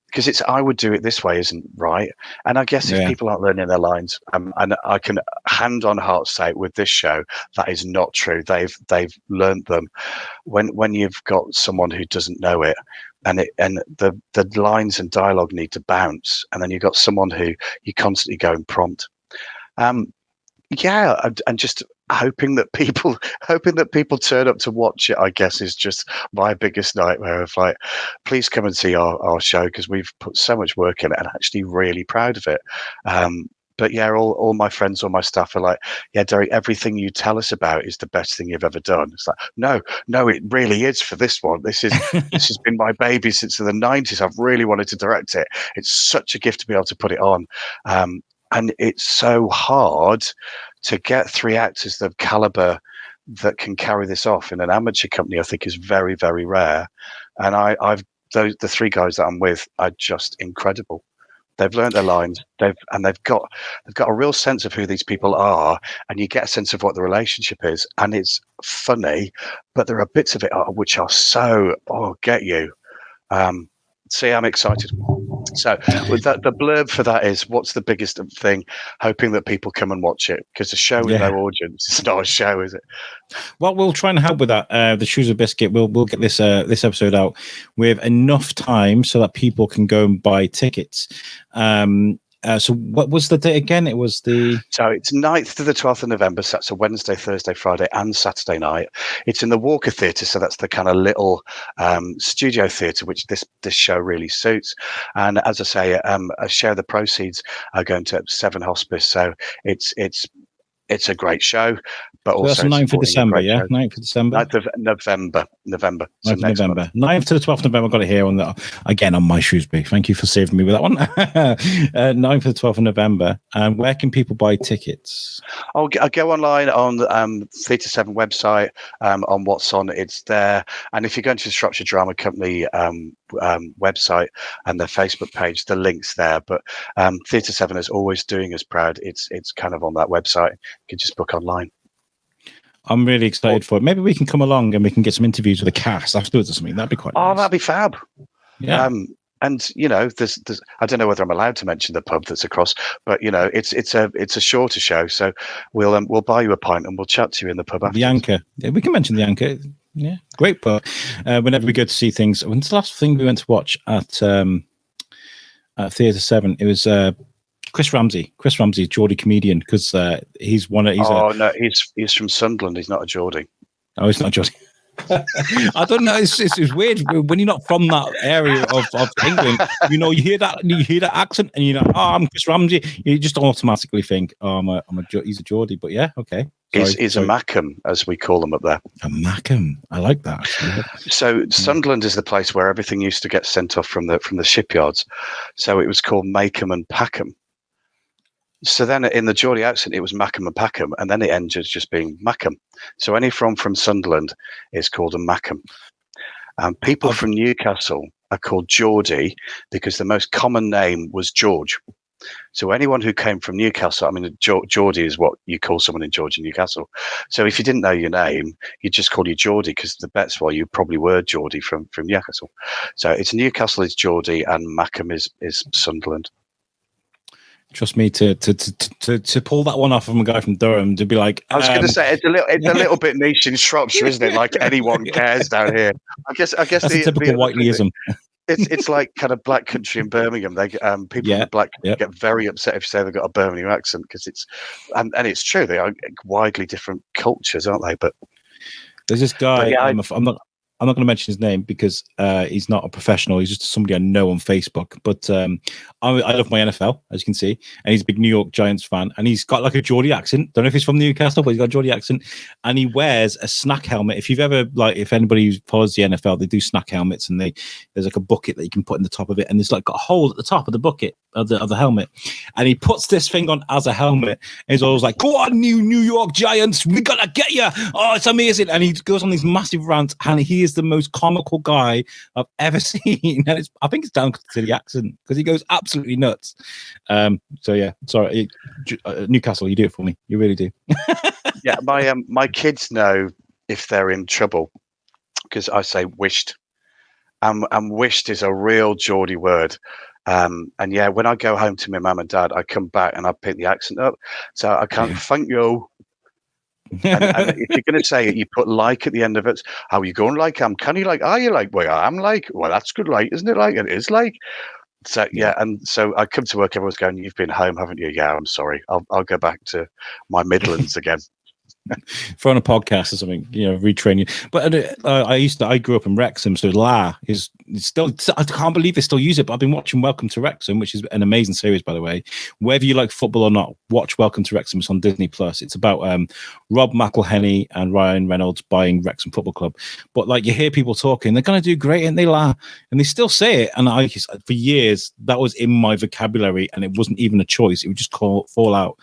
because it's I would do it this way isn't right. And I guess if people aren't learning their lines, and I can hand on heart say with this show, that is not true. They've learned them. When you've got someone who doesn't know it, and the lines and dialogue need to bounce, and then you've got someone who you constantly go and prompt. And just hoping that people turn up to watch it, I guess, is just my biggest nightmare. Of like, please come and see our show, because we've put so much work in it and actually really proud of it. But yeah, all my friends, all my staff are like, yeah, Derek, everything you tell us about is the best thing you've ever done. It's like, no, it really is for this one. This has been my baby since the 90s. I've really wanted to direct it. It's such a gift to be able to put it on. And it's so hard to get 3 actors of caliber that can carry this off in an amateur company. I think is very, very rare. And the 3 guys that I'm with are just incredible. They've learned their lines. They've got a real sense of who these people are, and you get a sense of what the relationship is. And it's funny, but there are bits of it which are so get you. See, I'm excited. So with that, the blurb for that is, what's the biggest thing? Hoping that people come and watch it, because a show with no audience is not a show, is it? Well, we'll try and help with that. The Shrewsbury Biscuit, we'll get this episode out with enough time so that people can go and buy tickets. So what was the date again? So it's 9th to the 12th of November. So that's a Wednesday, Thursday, Friday and Saturday night. It's in the Walker Theatre. So that's the kind of little studio theatre, which this show really suits. And as I say, a share of the proceeds are going to Severn Hospice. So it's a great show. But so also that's 9th of December, yeah? 9th of December? 9th of November. 9th of November. 9th to the 12th of November. I've got it here on my Shrewsbury. Thank you for saving me with that one. 9th to the 12th of November. And where can people buy tickets? I'll go online on the Theatre Severn website, on what's on. It's there. And if you go into the Shropshire Drama Company website and their Facebook page, the link's there. But Theatre Severn is always doing us proud. It's kind of on that website. You can just book online. I'm really excited for it. Maybe we can come along and we can get some interviews with the cast afterwards or something. That'd be quite nice. That'd be fab. Yeah. And there's I don't know whether I'm allowed to mention the pub that's across, but it's a shorter show, so we'll buy you a pint and we'll chat to you in the pub afterwards. The Anchor. Yeah, we can mention the Anchor. Yeah, great pub. Whenever we go to see things, when's the last thing we went to watch at Theatre Severn? It was Chris Ramsey, Geordie comedian, because he's from Sunderland. He's not a Geordie. Oh, he's not Geordie. I don't know. It's weird when you're not from that area of England. You hear that accent, and I'm Chris Ramsey. You just automatically think, he's a Geordie. But yeah, okay. He's a Mackem, as we call them up there. A Mackem, I like that. So Sunderland is the place where everything used to get sent off from the shipyards. So it was called Mackem and Packham. So then in the Geordie accent, it was Mackem and Packham, and then it ended just being Mackem. So anyone from Sunderland is called a Mackem. People from Newcastle are called Geordie because the most common name was George. So anyone who came from Newcastle, Geordie is what you call someone in George in Newcastle. So if you didn't know your name, you'd just call you Geordie, because the bets were you probably were Geordie from Newcastle. So it's Newcastle is Geordie and Mackem is Sunderland. Trust me to pull that one off from a guy from Durham to be like. I was going to say it's a little bit niche in Shropshire, isn't it? Like anyone cares down here. I guess that's a typical Whiteleyism. It's like kind of black country in Birmingham. They people in the black get very upset if you say they've got a Birmingham accent because it's and it's true. They are widely different cultures, aren't they? But there's this guy. I'm not going to mention his name because he's not a professional. He's just somebody I know on Facebook. But I love my NFL, as you can see, and he's a big New York Giants fan. And he's got like a Geordie accent. Don't know if he's from Newcastle, but he's got a Geordie accent. And he wears a snack helmet. If you've ever if anybody follows the NFL, they do snack helmets, and there's like a bucket that you can put in the top of it, and there's like got a hole at the top of the bucket of the helmet. And he puts this thing on as a helmet. And he's always like, "Go on, New York Giants, we gotta get you! Oh, it's amazing!" And he goes on these massive rants, and he is the most comical guy I've ever seen, and I think it's down to the accent because he goes absolutely nuts. So yeah, sorry, Newcastle, you do it for me, you really do. Yeah, my kids know if they're in trouble because I say wished, and wished is a real Geordie word. And yeah, when I go home to my mum and dad, I come back and I pick the accent up, so I can't thank you. And if you're going to say it, you put like at the end of it. How are you going? Like can you like? Are you like? Well, I'm like. Well, that's good. Like, isn't it? Like it is like. So yeah, and so I come to work. Everyone's going. You've been home, haven't you? Yeah, I'm sorry. I'll go back to my Midlands again. For on a podcast or something, retrain you. But I grew up in Wrexham, so La is still. I can't believe they still use it. But I've been watching Welcome to Wrexham, which is an amazing series, by the way. Whether you like football or not, watch Welcome to Wrexham. It's on Disney Plus. It's about Rob McElhenney and Ryan Reynolds buying Wrexham Football Club. But like you hear people talking, they're gonna do great, and they La, and they still say it. And for years that was in my vocabulary, and it wasn't even a choice. It would just fall out.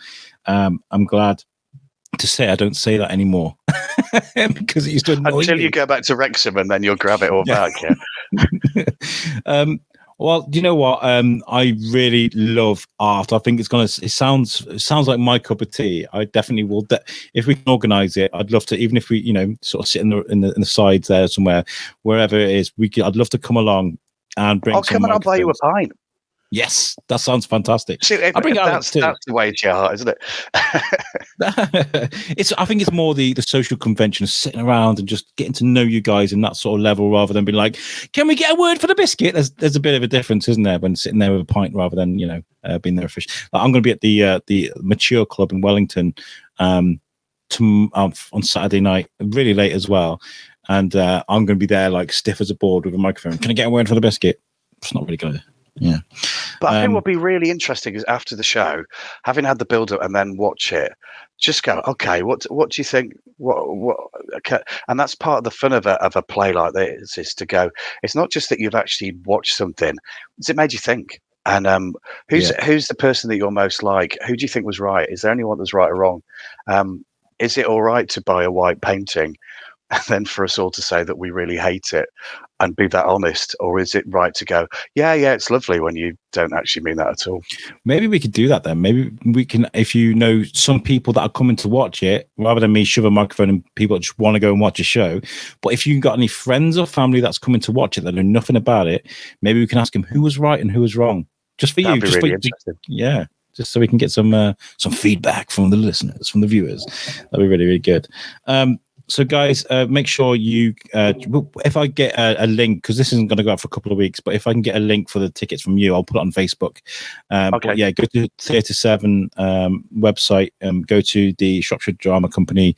I'm glad to say I don't say that anymore because it used to annoy until me. You go back to Wrexham and then you'll grab it all back. Yeah. Well, do you know what? I really love art. I think it sounds like my cup of tea. I definitely will. If we can organise it, I'd love to. Even if we, sort of sit in the sides there somewhere, wherever it is, I'd love to come along and bring. I'll come and I'll buy you a pint. Yes, that sounds fantastic. See, that's the way it's your heart, isn't it? I think it's more the social convention of sitting around and just getting to know you guys in that sort of level, rather than being like, "Can we get a word for the biscuit?" There's a bit of a difference, isn't there, when sitting there with a pint rather than being there official. I'm going to be at the Mature Club in Wellington on Saturday night, really late as well, and I'm going to be there like stiff as a board with a microphone. Can I get a word for the biscuit? It's not really good. Yeah, but I think what would be really interesting is after the show, having had the build up and then watch it, just go, okay, what do you think? What? Okay. And that's part of the fun of a play like this is to go. It's not just that you've actually watched something; it's it made you think. And who's the person that you're most like? Who do you think was right? Is there anyone that's right or wrong? Is it all right to buy a white painting and then for us all to say that we really hate it and be that honest? Or is it right to go, yeah, it's lovely when you don't actually mean that at all? Maybe we could do that then. Maybe we can, if some people that are coming to watch it, rather than me shove a microphone and people just want to go and watch a show. But if you've got any friends or family that's coming to watch it that know nothing about it, maybe we can ask them who was right and who was wrong. Just for That'd you. Be really interesting. Yeah. Just so we can get some feedback from the listeners, from the viewers. That'd be really, really good. So guys, make sure you, if I get a link, because this isn't going to go out for a couple of weeks, but if I can get a link for the tickets from you, I'll put it on Facebook. Okay. But yeah, go to Theatre Severn website, go to the Shropshire Drama Company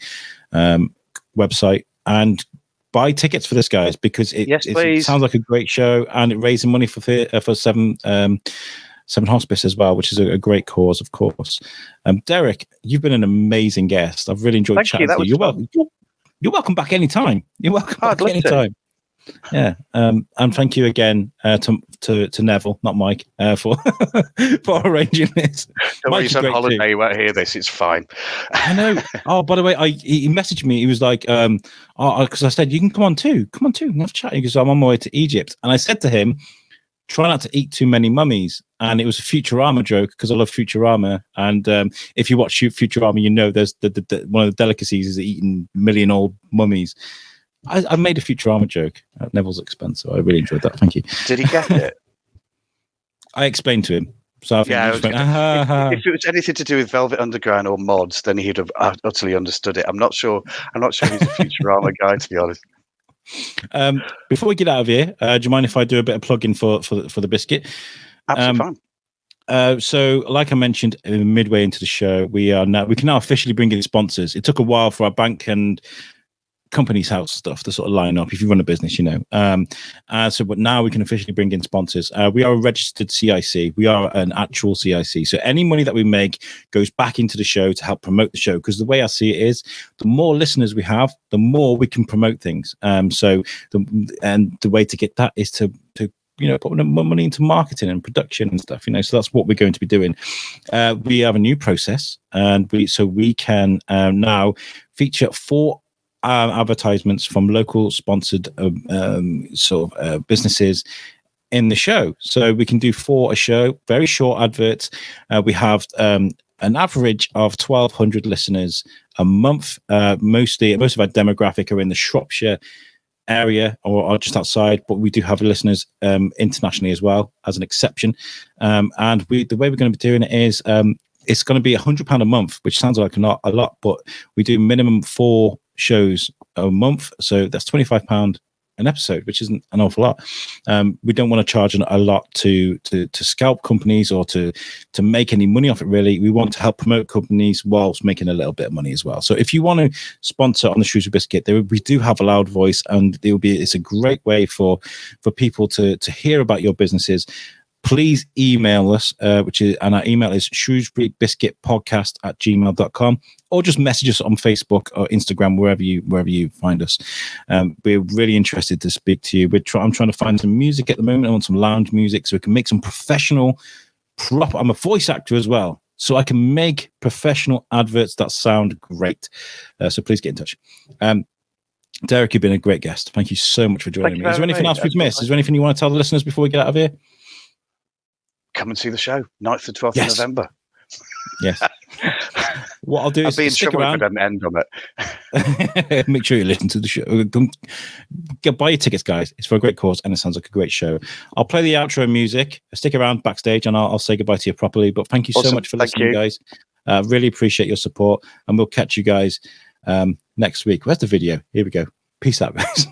website and buy tickets for this, guys, because it sounds like a great show, and it raises money for Severn Hospice as well, which is a great cause, of course. Derek, you've been an amazing guest. I've really enjoyed chatting to you. You're welcome back anytime. You're welcome back anytime. Yeah. And thank you again to Neville, not Mike, for arranging this. Don't worry, he's on holiday. You won't hear this. It's fine. I know. Oh, by the way, he messaged me. He was like, because I said, you can come on too. Come on too. And have a chat. Because I'm on my way to Egypt. And I said to him, try not to eat too many mummies. And it was a Futurama joke because I love Futurama. And if you watch Futurama, you know there's one of the delicacies is eating million-old mummies. I made a Futurama joke at Neville's expense, so I really enjoyed that. Thank you. Did he get it? I explained to him. So I think Yeah, you just went, ah, ha, if it was anything to do with Velvet Underground or mods, then he'd have utterly understood it. I'm not sure he's a Futurama guy, to be honest. Before we get out of here, do you mind if I do a bit of plugging for the biscuit? Absolutely fine. So, like I mentioned, midway into the show, we can now officially bring in sponsors. It took a while for our bank and company's house stuff to sort of line up if you run a business, but now we can officially bring in sponsors. We are a registered CIC. We are an actual CIC. So any money that we make goes back into the show to help promote the show, because the way I see it is, the more listeners we have, the more we can promote things. So the way to get that is to put more money into marketing and production and stuff, so that's what we're going to be doing. We have a new process, and we can now feature 4 advertisements from local sponsored businesses in the show. So we can do 4 a show, very short adverts. We have an average of 1,200 listeners a month. Most of our demographic are in the Shropshire area or just outside, but we do have listeners internationally as well, as an exception. And the way we're going to be doing it is it's going to be £100 a month, which sounds like a lot, but we do minimum 4 shows a month, so that's £25 an episode, which isn't an awful lot. We don't want to charge a lot to scalp companies or to make any money off it. Really, we want to help promote companies whilst making a little bit of money as well. So if you want to sponsor on the Shrewsbury Biscuit, we do have a loud voice, and it's a great way for people to hear about your businesses. Please email us, and our email is shrewsburybiscuitpodcast@gmail.com, or just message us on Facebook or Instagram, wherever you find us. We're really interested to speak to you. I'm trying to find some music at the moment. I want some lounge music so we can make some professional, proper. I'm a voice actor as well, so I can make professional adverts that sound great. So please get in touch. Derek, you've been a great guest. Thank you so much for joining me. Is there anything else we've missed? Is there anything you want to tell the listeners before we get out of here? Come and see the show, 9th to 12th Yes. of November. Yes. What I'll do is I'll be in stick trouble around. if I don't end on it. Make sure you listen to the show. Buy your tickets, guys. It's for a great cause, and it sounds like a great show. I'll play the outro music. Stick around backstage, and I'll say goodbye to you properly. But thank you so much for listening, guys. Really appreciate your support, and we'll catch you guys next week. Where's the video? Here we go. Peace out, guys.